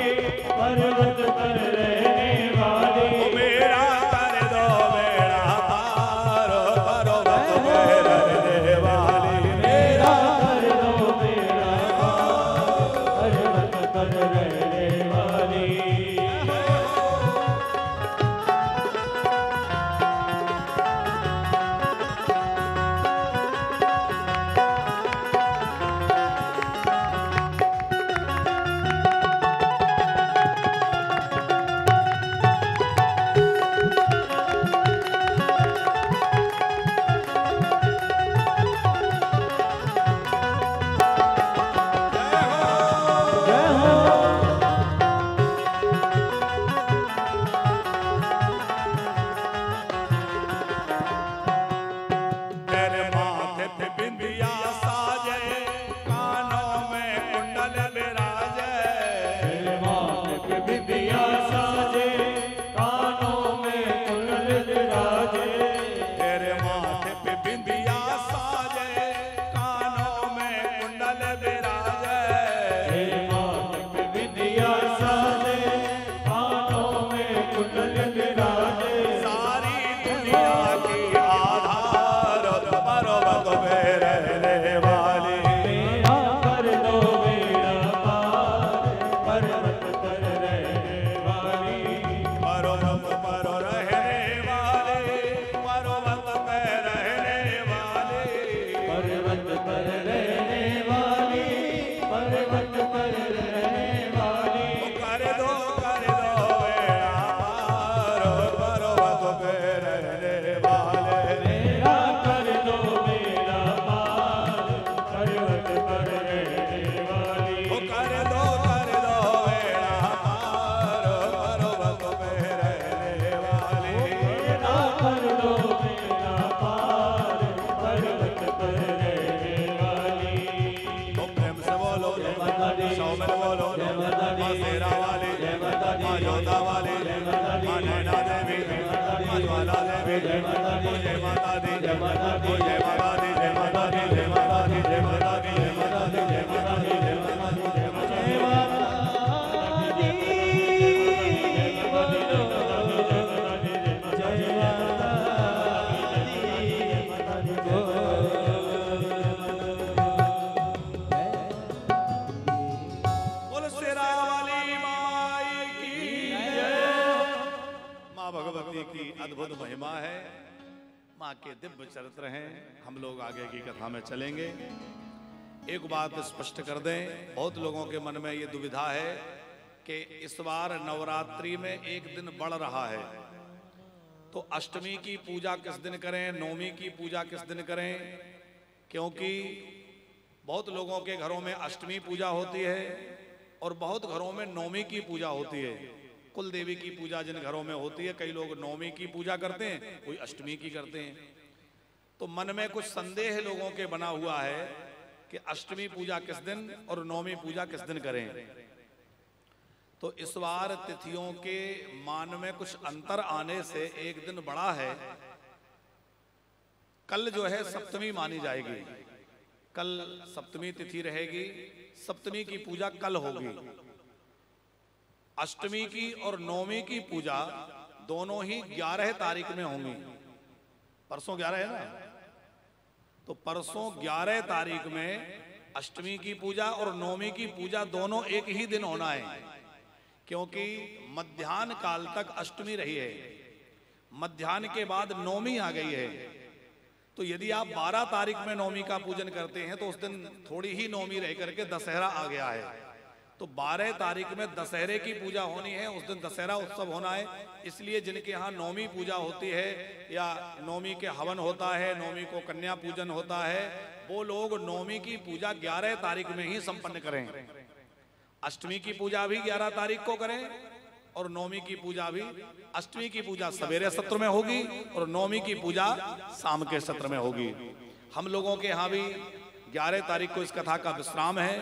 पर्वत पर रहने वाले। ओ मेरा कर दो बेड़ा पार। पर्वत पे रहने वाले मेरा कर दो बेड़ा पार, पर्वत पर रहने वाले। जय हो। तेरे माथे पे बिंदिया साजे, कानों में कुंडल विराजे। तेरे माथे पे बिंदिया साजे, कानों में कुंडल विराजे। तेरे माथे पे बिंदिया साजे, कानों में कुंडल विराजे। तेरे माथे पे बिंदिया साजे, कानों में कुंडल विराजे। सारी दुनिया की आधार पर्वत पे रहने वाली। मेरा कर दो बेड़ा पार, पर्वत पर रहने वाली। पर्वत पर रहने वाले, पर्वत पे रहने वाले, पर्वत पर रहने वाली, पर्वत पर रहने वाली। कर दो बेड़ा पार। पर्वत पे रहने वाले मेरा कर दो बेड़ा पार, पर्वत पर रहने वाली। कर दो बेड़ा पार। पर्वत पे रहने वाले मेरा कर दो बेड़ा पार, पर्वत पर रहने वाली। प्रेम से बोलो जय माता दी, सौमन बोलो जय माता दी, माँ शेरा वाली, जय माता दी, माँ योद्धा वाली, जय माता दी, माँ नैना देवी, जय माता दी, माँ ज्वाला देवी, जय माता दी, जय माता दी, जय माता दी, जय माता दी, जय माता दी, जय माता दी, जय माता दी, जय माता दी, जय माता दी, जय माता दी, जय माता दी, जय माता दी। बोल शेरा वाली माई की जय। माँ भगवती की अद्भुत महिमा है, माँ के दिव्य चरित्र हैं। हम लोग आगे की कथा में चलेंगे। एक बात स्पष्ट कर दें, बहुत लोगों के मन में ये दुविधा है कि इस बार नवरात्रि में एक दिन बढ़ रहा है, तो अष्टमी की पूजा किस दिन करें, नवमी की पूजा किस दिन करें। क्योंकि बहुत लोगों के घरों में अष्टमी पूजा होती है और बहुत घरों में नवमी की पूजा होती है। कुल देवी की पूजा जिन घरों में होती है, कई लोग नवमी की पूजा करते हैं, कोई अष्टमी की करते हैं। तो मन में कुछ संदेह लोगों के बना हुआ है कि अष्टमी पूजा किस दिन और नवमी पूजा किस दिन करें। तो इस बार तिथियों के मान में कुछ अंतर आने से एक दिन बड़ा है। कल जो है सप्तमी मानी जाएगी, कल सप्तमी तिथि रहेगी, सप्तमी की पूजा कल होगी। अष्टमी की और नवमी की पूजा दोनों ही 11 तारीख में होंगी। परसों 11 है ना, तो परसों 11 तारीख में अष्टमी की पूजा और नवमी की पूजा दोनों एक ही दिन होना है। क्योंकि मध्याह्न काल तक अष्टमी रही है, मध्याह्न के बाद नवमी आ गई है, तो यदि आप 12 तारीख में नवमी का पूजन करते हैं तो उस दिन थोड़ी ही नवमी रह करके दशहरा आ गया है, तो 12 तारीख में दशहरे की पूजा होनी है, उस दिन दशहरा उत्सव होना है। इसलिए जिनके यहाँ नवमी पूजा होती है या नवमी के हवन होता है, नवमी को कन्या पूजन होता है, वो लोग नवमी की पूजा 11 तारीख में ही संपन्न करें। अष्टमी की पूजा भी 11 तारीख को करें और नवमी की पूजा भी। अष्टमी की पूजा सवेरे सत्र में होगी और नवमी की पूजा शाम के सत्र में होगी। हम लोगों के यहाँ भी 11 तारीख को इस कथा का विश्राम है,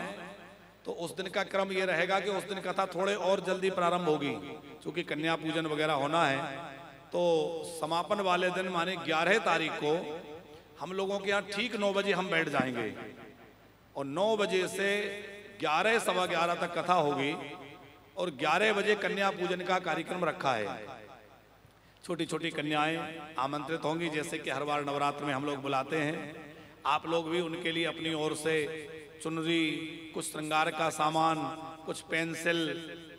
तो उस दिन का क्रम ये रहेगा कि उस दिन कथा थोड़े और जल्दी प्रारंभ होगी, क्योंकि कन्या पूजन वगैरह होना है। तो समापन वाले दिन माने 11 तारीख को हम लोगों के यहाँ ठीक 9 बजे हम बैठ जाएंगे और 9 बजे से 11 सवा 11 तक कथा होगी और 11 बजे कन्या पूजन का कार्यक्रम रखा है। छोटी छोटी कन्याएं आमंत्रित होंगी, जैसे कि हर बार नवरात्र में हम लोग बुलाते हैं। आप लोग भी उनके लिए अपनी ओर से चुनरी, कुछ श्रृंगार का सामान, कुछ पेंसिल,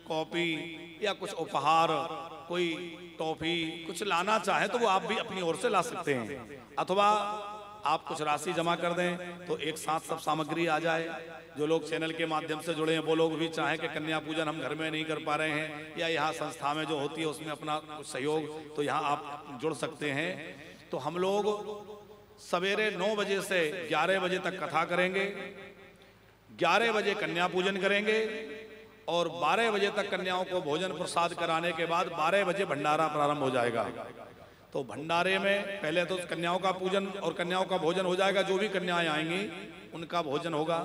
कॉपी या कुछ उपहार, कोई टॉफी कुछ लाना चाहे तो वो आप भी अपनी ओर से ला सकते हैं, अथवा आप कुछ राशि जमा कर दें तो एक साथ सब सामग्री आ जाए। जो लोग चैनल के माध्यम से जुड़े हैं वो लोग भी चाहें कि कन्या पूजन हम घर में नहीं कर पा रहे हैं या यहाँ संस्था में जो होती है उसमें अपना कुछ सहयोग, तो यहाँ आप जुड़ सकते हैं। तो हम लोग सवेरे 9 बजे से 11 बजे तक कथा करेंगे, 11 बजे कन्या पूजन करेंगे और 12 बजे तक कन्याओं को भोजन प्रसाद कराने के बाद 12 बजे भंडारा प्रारंभ हो जाएगा। तो भंडारे में पहले तो कन्याओं का पूजन और कन्याओं का भोजन हो जाएगा। जो भी कन्याएं आएंगी उनका भोजन होगा।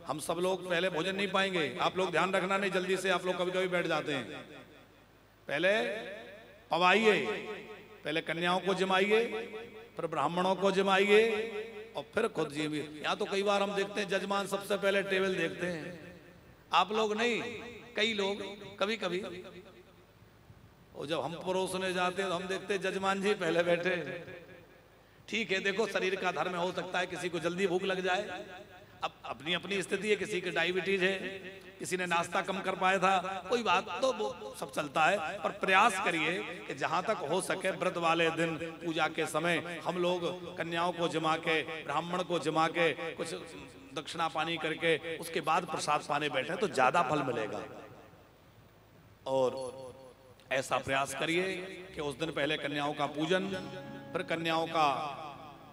हम सब लोग पहले भोजन नहीं पाएंगे, आप लोग ध्यान रखना नहीं, जल्दी से आप लोग कभी कभी बैठ जाते हैं। पहले पवाइए, पहले कन्याओं को जमाइए, फिर ब्राह्मणों को जमाइए और फिर खुद जी भी। यहाँ तो कई बार हम देखते हैं जजमान सबसे पहले टेबल देखते हैं, आप लोग नहीं, कई लोग कभी कभी। और जब हम परोसने जाते हैं तो हम देखते हैं जजमान जी पहले बैठे। ठीक है, देखो शरीर का धर्म हो सकता है किसी को जल्दी भूख लग जाए, अब अपनी अपनी स्थिति है, किसी की डायबिटीज है, किसी ने नाश्ता कम कर पाया था, कोई बात, तो वो सब चलता है। पर प्रयास करिए कि जहां तक हो सके व्रत वाले दिन पूजा के समय हम लोग कन्याओं को जमा के, ब्राह्मण को जमा के, कुछ दक्षिणा पानी करके उसके बाद प्रसाद पाने बैठे तो ज्यादा फल मिलेगा। और ऐसा प्रयास करिए कि उस दिन पहले कन्याओं का पूजन, फिर कन्याओं का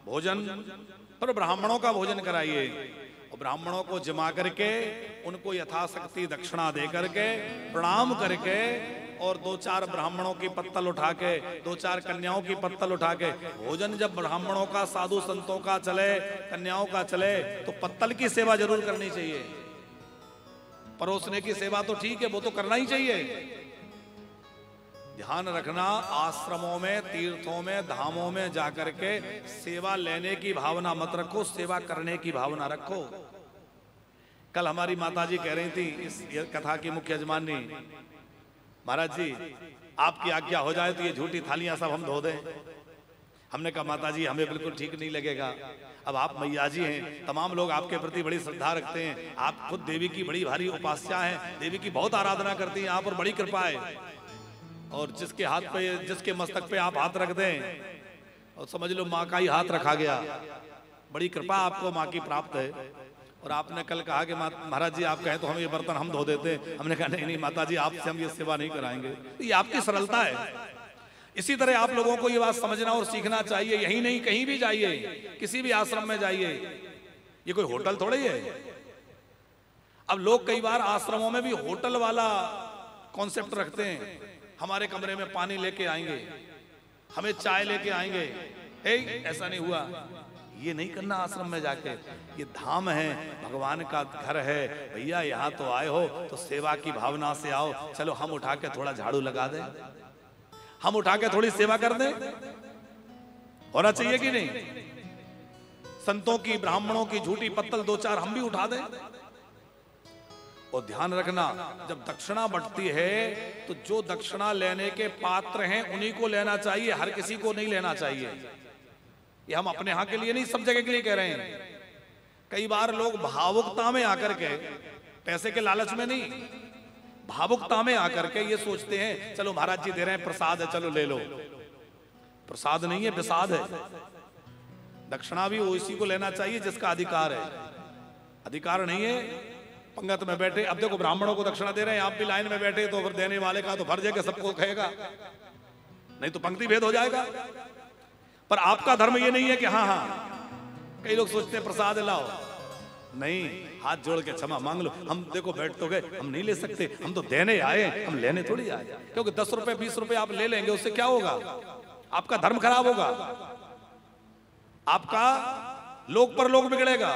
भोजन, फिर ब्राह्मणों का भोजन कराइए और ब्राह्मणों को जमा करके उनको यथाशक्ति दक्षिणा दे करके प्रणाम करके और 2-4 ब्राह्मणों की पत्तल उठा के, 2-4 कन्याओं की पत्तल उठा के भोजन जब ब्राह्मणों का, साधु संतों का चले, कन्याओं का चले, तो पत्तल की सेवा जरूर करनी चाहिए। परोसने की सेवा तो ठीक है, वो तो करना ही चाहिए। ध्यान रखना, आश्रमों में, तीर्थों में, धामों में जाकर के सेवा लेने की भावना मत रखो, सेवा करने की भावना रखो। कल हमारी माताजी कह रही थी, इस कथा की मुख्य यजमानी, महाराज जी आपकी आज्ञा हो जाए तो ये झूठी थालियां सब हम धो दें। हमने कहा माताजी हमें बिल्कुल ठीक नहीं लगेगा। अब आप मैया जी हैं, तमाम लोग आपके प्रति बड़ी श्रद्धा रखते हैं, आप खुद देवी की बड़ी भारी उपास्या हैं, देवी की बहुत आराधना करती हैं, आप पर बड़ी कृपा है। और जिसके हाथ पे, जिसके मस्तक पे आप हाथ रख दें और समझ लो माँ का ही हाथ रखा गया, बड़ी कृपा आपको माँ की प्राप्त है। और आपने कल कहा कि महाराज जी आप कहें तो हम ये बर्तन हम धो देते हैं। हमने कहा नहीं नहीं माता जी, आपसे हम ये सेवा नहीं कराएंगे। तो ये आपकी सरलता है। इसी तरह आप लोगों को ये बात समझना और सीखना चाहिए। यही नहीं, कहीं भी जाइए, किसी भी आश्रम में जाइए, ये कोई होटल थोड़ी है। अब लोग कई बार आश्रमों में भी होटल वाला कॉन्सेप्ट रखते हैं। हमारे कमरे में पानी लेके आएंगे, हमें चाय लेके आएंगे। ऐसा नहीं हुआ, ये नहीं करना आश्रम में जाके। ये धाम है, भगवान का घर है भैया, यहाँ तो आए हो तो सेवा की भावना से आओ। चलो हम उठा के थोड़ा झाड़ू लगा दें, हम उठा के थोड़ी सेवा कर दें, होना चाहिए कि नहीं? संतों की, ब्राह्मणों की झूठी पत्तल 2-4 हम भी उठा दें। और ध्यान रखना, जब दक्षिणा बंटती है तो जो दक्षिणा लेने के पात्र हैं उन्हीं को लेना चाहिए, हर किसी को नहीं लेना चाहिए। ये हम अपने यहाँ के लिए नहीं, सब जगह के लिए कह रहे हैं। कई बार लोग भावुकता में आकर के, पैसे के लालच में नहीं, भावुकता में आकर के ये सोचते हैं चलो महाराज जी दे रहे हैं, प्रसाद है, चलो ले लो। प्रसाद नहीं है, विसाद है। दक्षिणा भी उसी को लेना चाहिए जिसका अधिकार है। अधिकार नहीं है पंगत में बैठे, अब देखो ब्राह्मणों को दक्षिणा दे रहे हैं, आप भी लाइन में बैठे तो फिर देने वाले का तो फर्ज है कि सबको कहेगा, नहीं तो पंक्ति भेद हो जाएगा। पर आपका धर्म ये नहीं है कि हाँ हाँ, कई लोग सोचते हैं प्रसाद लाओ, नहीं, हाथ जोड़ के क्षमा मांग लो। हम देखो बैठ तो गए, हम नहीं ले सकते, हम तो देने आए, हम लेने थोड़ी आए। क्योंकि 10 रुपए 20 रुपए आप ले लेंगे, उससे क्या होगा? आपका धर्म खराब होगा, आपका लोक परलोक बिगड़ेगा।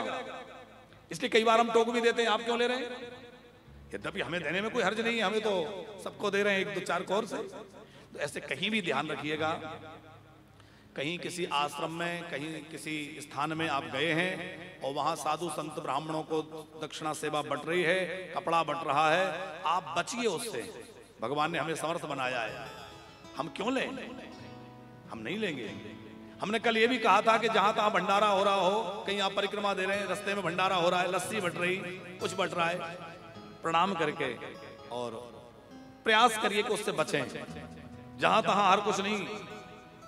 इसलिए कई बार हम टोक भी देते हैं, आप क्यों ले रहे हैं? यद्यपि हमें देने में कोई हर्ज नहीं है, हमें तो सबको दे रहे हैं 1 2 4 कौर से। तो ऐसे कहीं भी ध्यान रखिएगा, कहीं किसी आश्रम में, कहीं किसी स्थान में आप गए हैं और वहां साधु संत ब्राह्मणों को दक्षिणा सेवा बट रही है, कपड़ा बट रहा है, आप बचिए उससे। भगवान ने हमें समर्थ बनाया है, हम क्यों लें? हम नहीं लेंगे। हमने कल ये भी कहा था कि जहां तहां भंडारा हो रहा हो, कहीं आप परिक्रमा दे रहे हैं, रास्ते में भंडारा हो रहा है, लस्सी बट रही, कुछ बट रहा है, प्रणाम करके और प्रयास करिए कि उससे बचें। जहां तहां हर कुछ नहीं,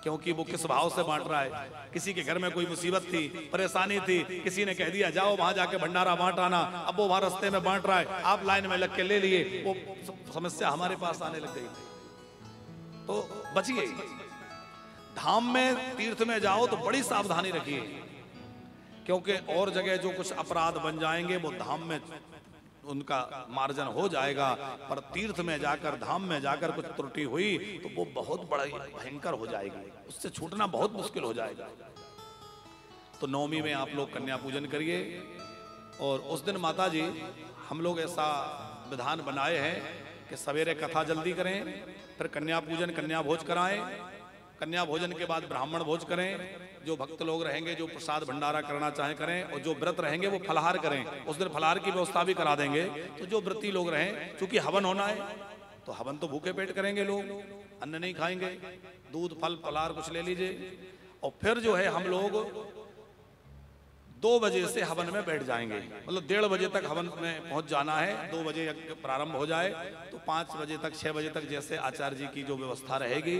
क्योंकि वो किस भाव से बांट रहा है। किसी के घर में कोई मुसीबत थी, परेशानी थी, किसी ने कह दिया जाओ वहां जाके भंडारा बांट आना, अब वो वहां रास्ते में बांट रहा है, आप लाइन में लग के ले लिए, वो समस्या हमारे पास आने लग गई। तो बचिए। धाम में, तीर्थ में जाओ तो बड़ी सावधानी रखिए, क्योंकि और जगह जो कुछ अपराध बन जाएंगे वो धाम में उनका मार्जन हो जाएगा, पर तीर्थ में जाकर, धाम में जाकर कुछ त्रुटि हुई तो वो बहुत बड़ा भयंकर हो जाएगी, उससे छूटना बहुत मुश्किल हो जाएगा। तो नवमी में आप लोग कन्या पूजन करिए, और उस दिन माता जी हम लोग ऐसा विधान बनाए हैं कि सवेरे कथा जल्दी करें, फिर कन्या पूजन, कन्या भोज कराएं, कन्या भोजन के बाद ब्राह्मण भोज करें। जो भक्त लोग रहेंगे, जो प्रसाद भंडारा करना चाहे करें, और जो व्रत रहेंगे वो फलाहार करें। उस दिन फलाहार की व्यवस्था भी करा देंगे। तो जो व्रती लोग रहें, क्योंकि हवन होना है तो हवन तो भूखे पेट करेंगे लोग, अन्न नहीं खाएंगे, दूध फल फलाहार कुछ ले लीजिए। और फिर जो है हम लोग 2 बजे से हवन में बैठ जाएंगे, मतलब 1:30 बजे तक हवन में पहुंच जाना है। 2 बजे प्रारंभ हो जाए तो 5 बजे तक, 6 बजे तक जैसे आचार्य जी की जो व्यवस्था रहेगी,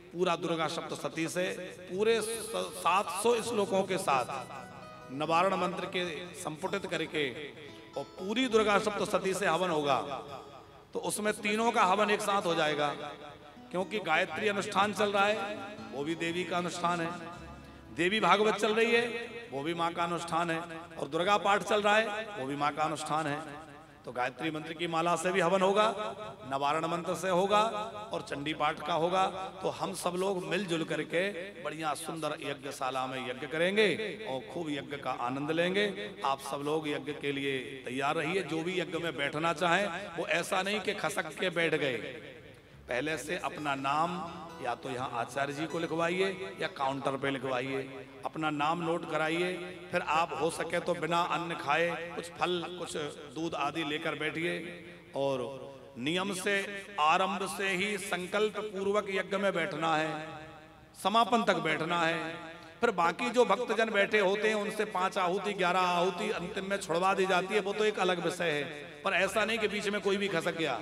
पूरा दुर्गा सप्तशती से पूरे 700 श्लोकों के साथ नवारण मंत्र के संपुटित करके और पूरी दुर्गा सप्तशती से हवन होगा। तो उसमें तीनों का हवन एक साथ हो जाएगा, क्योंकि गायत्री अनुष्ठान चल रहा है, वो भी देवी का अनुष्ठान है, देवी भागवत चल रही है, वो भी माँ का अनुष्ठान है, और दुर्गा पाठ चल रहा है, वो भी माँ का अनुष्ठान है। तो गायत्री मंत्र की माला से भी हवन होगा, नवारण मंत्र से होगा, और चंडी पाठ का होगा। तो हम सब लोग मिलजुल करके बढ़िया सुंदर यज्ञशाला में यज्ञ करेंगे और खूब यज्ञ का आनंद लेंगे। आप सब लोग यज्ञ के लिए तैयार रहिए। जो भी यज्ञ में बैठना चाहें, वो ऐसा नहीं कि खसक के बैठ गए, पहले से अपना नाम या तो यहाँ आचार्य जी को लिखवाइए या काउंटर पे लिखवाइए, अपना नाम नोट कराइए। फिर आप हो सके तो बिना अन्न खाए कुछ फल, कुछ दूध आदि लेकर बैठिए, और नियम से आरंभ से ही संकल्प पूर्वक यज्ञ में बैठना है, समापन तक बैठना है। फिर बाकी जो भक्तजन बैठे होते हैं उनसे 5 आहुति 11 आहुति अंतिम में छुड़वा दी जाती है, वो तो एक अलग विषय है। पर ऐसा नहीं कि बीच में कोई भी खसक गया,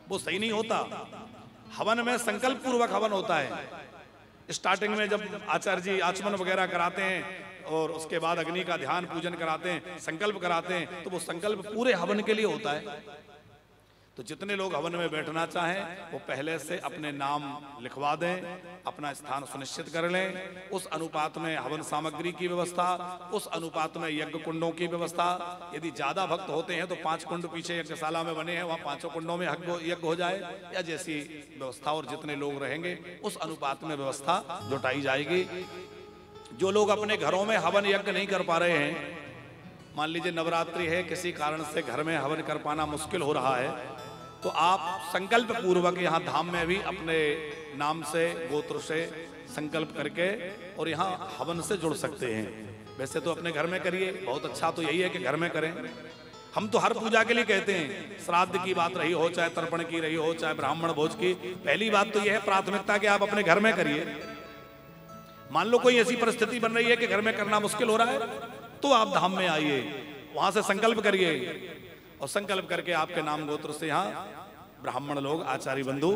वो सही नहीं होता। हवन में संकल्प पूर्वक हवन होता है। स्टार्टिंग में जब आचार्य जी आचमन वगैरह कराते हैं और उसके बाद अग्नि का ध्यान पूजन कराते हैं, संकल्प कराते हैं, तो वो संकल्प पूरे हवन के लिए होता है। तो जितने लोग हवन में बैठना चाहें वो पहले से अपने नाम लिखवा दें, अपना स्थान सुनिश्चित कर लें। उस अनुपात में हवन सामग्री की व्यवस्था, उस अनुपात में यज्ञ कुंडों की व्यवस्था। यदि ज्यादा भक्त होते हैं तो 5 कुंड पीछे यज्ञशाला में बने हैं, वहाँ 5 कुंडों में यज्ञ हो जाए, या जैसी व्यवस्था और जितने लोग रहेंगे उस अनुपात में व्यवस्था जुटाई जाएगी। जो लोग अपने घरों में हवन यज्ञ नहीं कर पा रहे हैं, मान लीजिए नवरात्रि है, किसी कारण से घर में हवन कर पाना मुश्किल हो रहा है, तो आप संकल्प पूर्वक यहाँ धाम में भी अपने नाम से, गोत्र से संकल्प करके और यहाँ हवन से जुड़ सकते हैं। वैसे तो अपने घर में करिए, बहुत अच्छा तो यही है कि घर में करें। हम तो हर पूजा के लिए कहते हैं, श्राद्ध की बात रही हो, चाहे तर्पण की रही हो, चाहे ब्राह्मण भोज की, पहली बात तो यह है प्राथमिकता कि आप अपने घर में करिए। मान लो कोई ऐसी परिस्थिति बन रही है कि घर में करना मुश्किल हो रहा है, तो आप धाम में आइए, वहां से संकल्प करिए, और संकल्प करके आपके नाम गोत्र से यहाँ ब्राह्मण लोग, आचार्य बंधु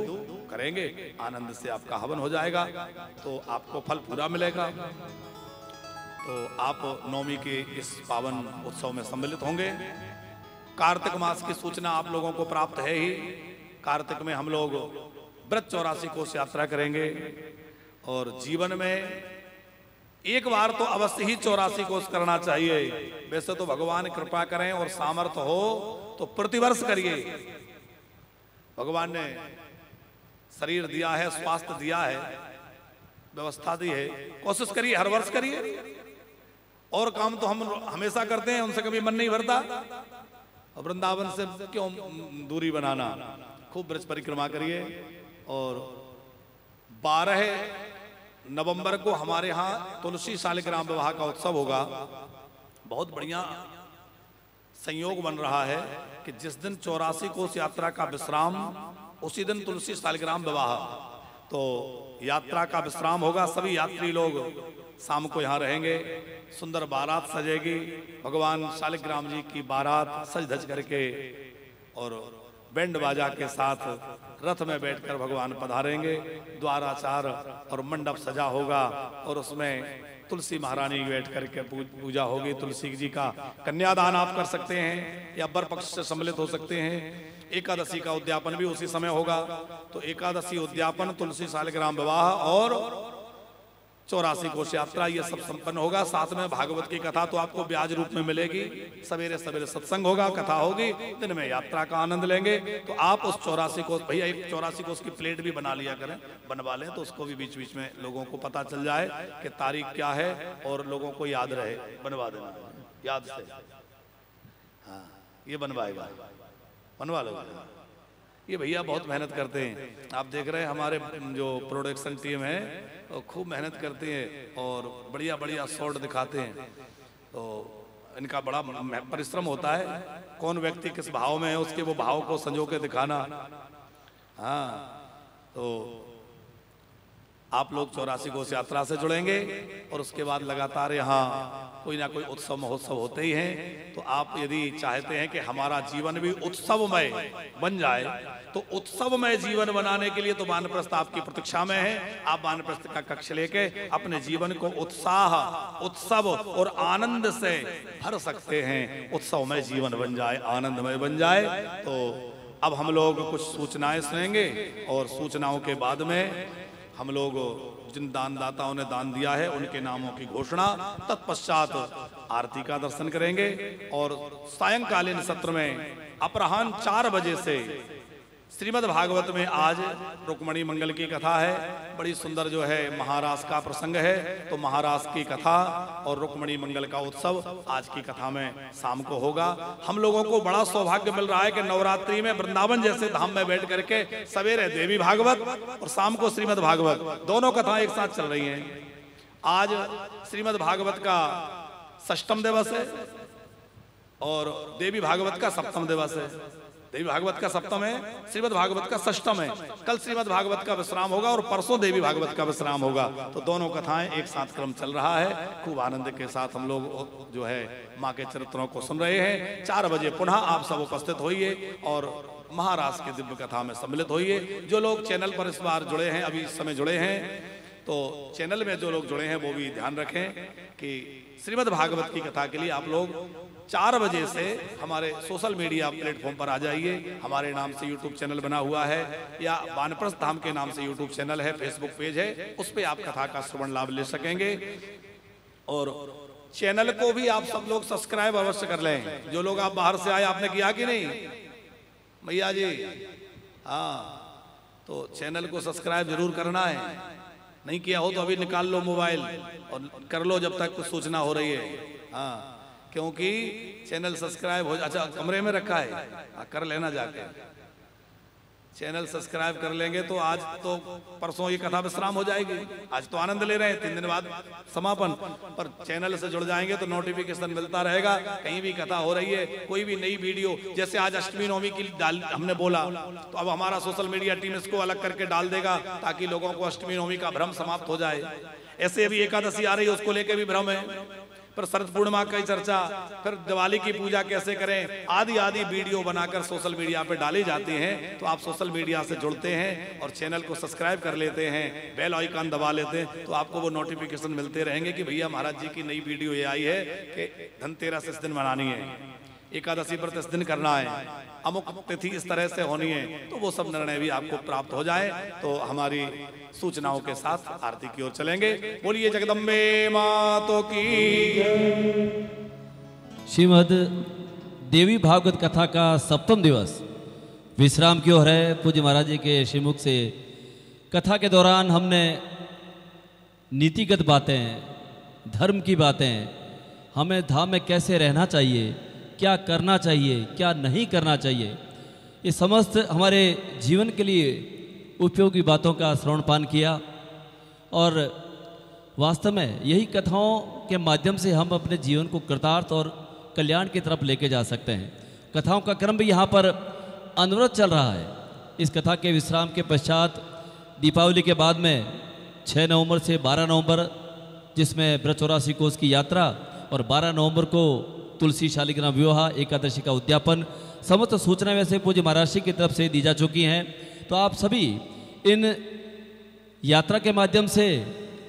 करेंगे, आनंद से आपका हवन हो जाएगा, तो आपको फल पूरा मिलेगा। तो आप नवमी के इस पावन उत्सव में सम्मिलित होंगे। कार्तिक मास की सूचना आप लोगों को प्राप्त है ही। कार्तिक में हम लोग व्रत 84 कोस यात्रा करेंगे और जीवन में एक बार तो अवश्य ही 84 कोस करना चाहिए। वैसे तो भगवान कृपा करें और सामर्थ्य हो तो प्रतिवर्ष करिए। भगवान ने शरीर दिया है, स्वास्थ्य दिया है, व्यवस्था दी है, कोशिश करिए, हर वर्ष करिए। और काम तो हम हमेशा करते हैं, उनसे कभी मन नहीं भरता। और वृंदावन से क्यों दूरी बनाना, खूब ब्रज परिक्रमा करिए। और 12 नवंबर को हमारे यहाँ तुलसी शालिग्राम विवाह का उत्सव होगा। बहुत बढ़िया संयोग बन रहा है कि जिस दिन 84 कोस यात्रा का विश्राम, उसी दिन तुलसी शालिग्राम विवाह। तो यात्रा का विश्राम होगा, सभी यात्री लोग शाम को यहाँ रहेंगे। सुंदर बारात सजेगी, भगवान शालिग्राम जी की बारात सज धज करके और बैंड बाजा के साथ रथ में बैठकर भगवान पधारेंगे। द्वाराचार और मंडप सजा होगा और उसमें तुलसी महारानी बैठ करके पूजा होगी। तुलसी जी का कन्यादान आप कर सकते हैं या बर पक्ष से सम्मिलित हो सकते हैं। एकादशी का उद्यापन भी उसी समय होगा। तो एकादशी उद्यापन, तुलसी शालिग्राम विवाह और 84 कोस यात्रा, ये सब संपन्न होगा। साथ में भागवत की कथा तो आपको ब्याज रूप में मिलेगी। सवेरे सवेरे सत्संग होगा, कथा होगी, दिन में यात्रा का आनंद लेंगे। तो आप उस 84 कोस, भैया एक 84 कोस की प्लेट भी बना लिया करें, बनवा लें, तो उसको भी बीच बीच में लोगों को पता चल जाए कि तारीख क्या है और लोगों को याद रहे। बनवा देना याद से। हाँ, ये बनवाएगा, बनवा लो। ये भैया बहुत मेहनत करते हैं। आप देख रहे हैं हमारे जो प्रोडक्शन टीम है वो खूब मेहनत करती है और बढ़िया बढ़िया शॉट दिखाते हैं। तो इनका बड़ा परिश्रम होता है। कौन व्यक्ति किस भाव में है उसके वो भाव को संजो के दिखाना। हाँ, तो आप लोग 84 कोस यात्रा से जुड़ेंगे और उसके बाद लगातार यहाँ कोई ना कोई उत्सव महोत्सव होते ही हैं। तो आप यदि चाहते हैं कि हमारा जीवन भी उत्सवमय बन जाए, तो उत्सवमय जीवन बनाने के लिए तो वानप्रस्थ आपकी प्रतीक्षा में है। आप वानप्रस्थ का कक्ष लेके अपने जीवन को उत्साह, उत्सव और आनंद से भर सकते हैं। उत्सवमय जीवन बन जाए, आनंदमय बन जाए। तो अब हम लोग कुछ सूचनाएं सुनेंगे और सूचनाओं के बाद में हम लोग जिन दानदाताओं ने दान दिया है उनके नामों की घोषणा, तत्पश्चात आरती का दर्शन करेंगे। और सायंकालीन सत्र में अपराह्न 4 बजे से श्रीमद् भागवत में आज रुक्मणी मंगल की कथा है। बड़ी सुंदर जो है महारास का प्रसंग है। तो महारास की कथा और रुक्मणी मंगल का उत्सव आज की कथा में शाम को होगा। हम लोगों को बड़ा सौभाग्य मिल रहा है कि नवरात्रि में वृंदावन जैसे धाम में बैठ करके सवेरे देवी भागवत और शाम को श्रीमद् भागवत दोनों कथाएं एक साथ चल रही हैं। आज श्रीमद् भागवत का 6ठम दिवस है और देवी भागवत का 7म दिवस है। देवी भागवत का 7म है, श्रीमद् भागवत का 6ठम है। कल श्रीमद् भागवत का विश्राम होगा और परसों देवी भागवत का विश्राम होगा। तो दोनों कथाएं एक साथ क्रम चल रहा है। खूब आनंद के साथ हम लोग जो है माँ के चरित्रों को सुन रहे हैं। 4 बजे पुनः आप सब उपस्थित होइए और महाराज की दिव्य कथा में सम्मिलित होइए। जो लोग चैनल पर इस बार जुड़े हैं, अभी इस समय जुड़े हैं, तो चैनल में जो लोग जुड़े हैं वो भी ध्यान रखें कि श्रीमद् भागवत की कथा के लिए आप लोग 4 बजे से हमारे सोशल मीडिया प्लेटफॉर्म पर आ जाइए। हमारे नाम से यूट्यूब चैनल बना हुआ है या वानप्रस्थ धाम के नाम से यूट्यूब चैनल है, फेसबुक पेज है, उस पर आप कथा का श्रवण लाभ ले सकेंगे। और चैनल को भी आप सब लोग सब्सक्राइब अवश्य कर लें। जो लोग आप बाहर से आए, आपने किया कि नहीं भैया जी? हाँ, तो चैनल को सब्सक्राइब जरूर करना है। नहीं किया हो तो अभी निकाल लो मोबाइल और कर लो जब तक कुछ सूचना हो रही है। हाँ, क्योंकि चैनल सब्सक्राइब हो, अच्छा कमरे में रखा है, कर लेना जाके। चैनल सब्सक्राइब कर लेंगे तो आज तो परसों ये कथा विश्राम हो जाएगी। आज तो आनंद ले रहे हैं, 3 दिन बाद समापन, पर चैनल से जुड़ जाएंगे तो नोटिफिकेशन मिलता रहेगा। कहीं भी कथा हो रही है, कोई भी नई वीडियो, जैसे आज अष्टमी नवमी की डाल हमने बोला, तो अब हमारा सोशल मीडिया टीम इसको अलग करके डाल देगा ताकि लोगों को अष्टमी नवमी का भ्रम समाप्त हो जाए। ऐसे अभी एकादशी आ रही है, उसको लेके भी भ्रम है। फिर शरद पूर्णिमा की चर्चा, फिर दिवाली की पूजा कैसे करें, आदि आदि वीडियो बनाकर सोशल मीडिया पे डाली जाती हैं। तो आप सोशल मीडिया से जुड़ते हैं और चैनल को सब्सक्राइब कर लेते हैं, बेल आइकन दबा लेते हैं, तो आपको वो नोटिफिकेशन मिलते रहेंगे कि भैया महाराज जी की नई वीडियो ये आई है कि धनतेरस इस दिन मनानी है, एकादशी व्रत इस दिन करना है, अमुक तिथि इस तरह से होनी है। तो वो सब निर्णय भी आपको प्राप्त हो जाए। तो हमारी सूचनाओं के साथ आरती की ओर चलेंगे। बोलिए जगदम्बे मातो की। श्रीमद् देवी भागवत कथा का सप्तम दिवस विश्राम की ओर है। पूज्य महाराज जी के श्रीमुख से कथा के दौरान हमने नीतिगत बातें, धर्म की बातें, हमें धाम में कैसे रहना चाहिए, क्या करना चाहिए, क्या नहीं करना चाहिए, ये समस्त हमारे जीवन के लिए उपयोगी बातों का श्रवणपान किया। और वास्तव में यही कथाओं के माध्यम से हम अपने जीवन को कृतार्थ और कल्याण की तरफ लेके जा सकते हैं। कथाओं का क्रम भी यहाँ पर अनवरत चल रहा है। इस कथा के विश्राम के पश्चात दीपावली के बाद में 6 नवंबर से 12 नवंबर, जिसमें ब्रज 84 कोस की यात्रा, और 12 नवंबर को तुलसी शालिग्राम विवाह, एकादशी का उद्यापन, समस्त सूचना वैसे पूज्य महाराज जी की तरफ से दी जा चुकी हैं। तो आप सभी इन यात्रा के माध्यम से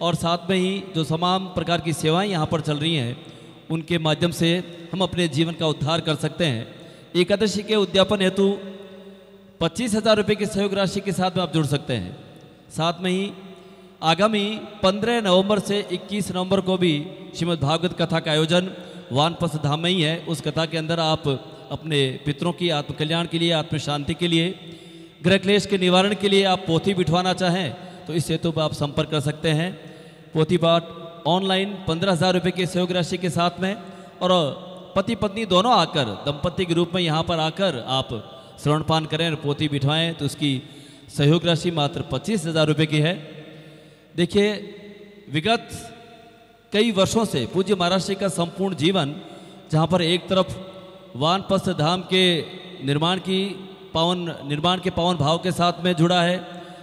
और साथ में ही जो तमाम प्रकार की सेवाएं यहाँ पर चल रही हैं उनके माध्यम से हम अपने जीवन का उद्धार कर सकते हैं। एकादशी के उद्यापन हेतु 25,000 रुपये की सहयोग राशि के साथ में आप जुड़ सकते हैं। साथ में ही आगामी 15 नवंबर से 21 नवंबर को भी श्रीमद् भागवत कथा का आयोजन वानप्रस्थ धाम में ही है। उस कथा के अंदर आप अपने पितरों की आत्म कल्याण के लिए, आत्म शांति के लिए, गृह क्लेश के निवारण के लिए आप पोथी बिठवाना चाहें तो इस हेतु पर आप संपर्क कर सकते हैं। पोथी पाठ ऑनलाइन 15,000 रुपये की सहयोग राशि के साथ में, और पति पत्नी दोनों आकर दंपति के रूप में यहाँ पर आकर आप श्रवणपान करें और पोथी बिठवाएं तो उसकी सहयोग राशि मात्र 25,000 रुपये की है। देखिए, विगत कई वर्षों से पूज्य महाराज जी का संपूर्ण जीवन, जहाँ पर एक तरफ वानप्रस्थ धाम के निर्माण के पावन भाव के साथ में जुड़ा है,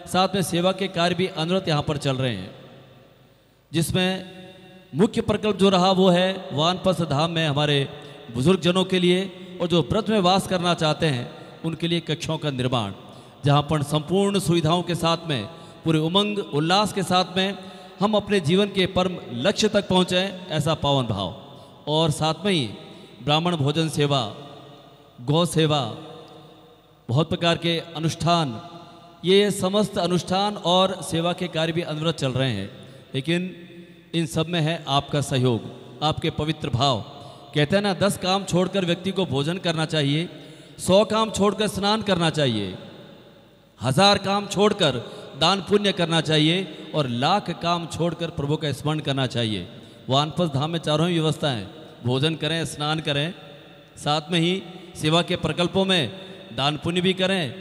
साथ में सेवा के कार्य भी अनवरत यहाँ पर चल रहे हैं, जिसमें मुख्य प्रकल्प जो रहा वो है वानप्रस्थ धाम में हमारे बुजुर्ग जनों के लिए और जो व्रत में वास करना चाहते हैं उनके लिए कक्षों का निर्माण, जहाँ पर संपूर्ण सुविधाओं के साथ में, पूरे उमंग उल्लास के साथ में हम अपने जीवन के परम लक्ष्य तक पहुँचें, ऐसा पावन भाव। और साथ में ही ब्राह्मण भोजन सेवा, गौ सेवा, बहुत प्रकार के अनुष्ठान, ये समस्त अनुष्ठान और सेवा के कार्य भी अनवरत चल रहे हैं। लेकिन इन सब में है आपका सहयोग, आपके पवित्र भाव। कहते हैं ना, 10 काम छोड़कर व्यक्ति को भोजन करना चाहिए, 100 काम छोड़कर स्नान करना चाहिए, 1000 काम छोड़कर दान पुण्य करना चाहिए, और 1,00,000 काम छोड़कर प्रभु का स्मरण करना चाहिए। वानप्रस्थ धाम में चारों ही व्यवस्थाएं, भोजन करें, स्नान करें, साथ में ही सेवा के प्रकल्पों में दान पुण्य भी करें।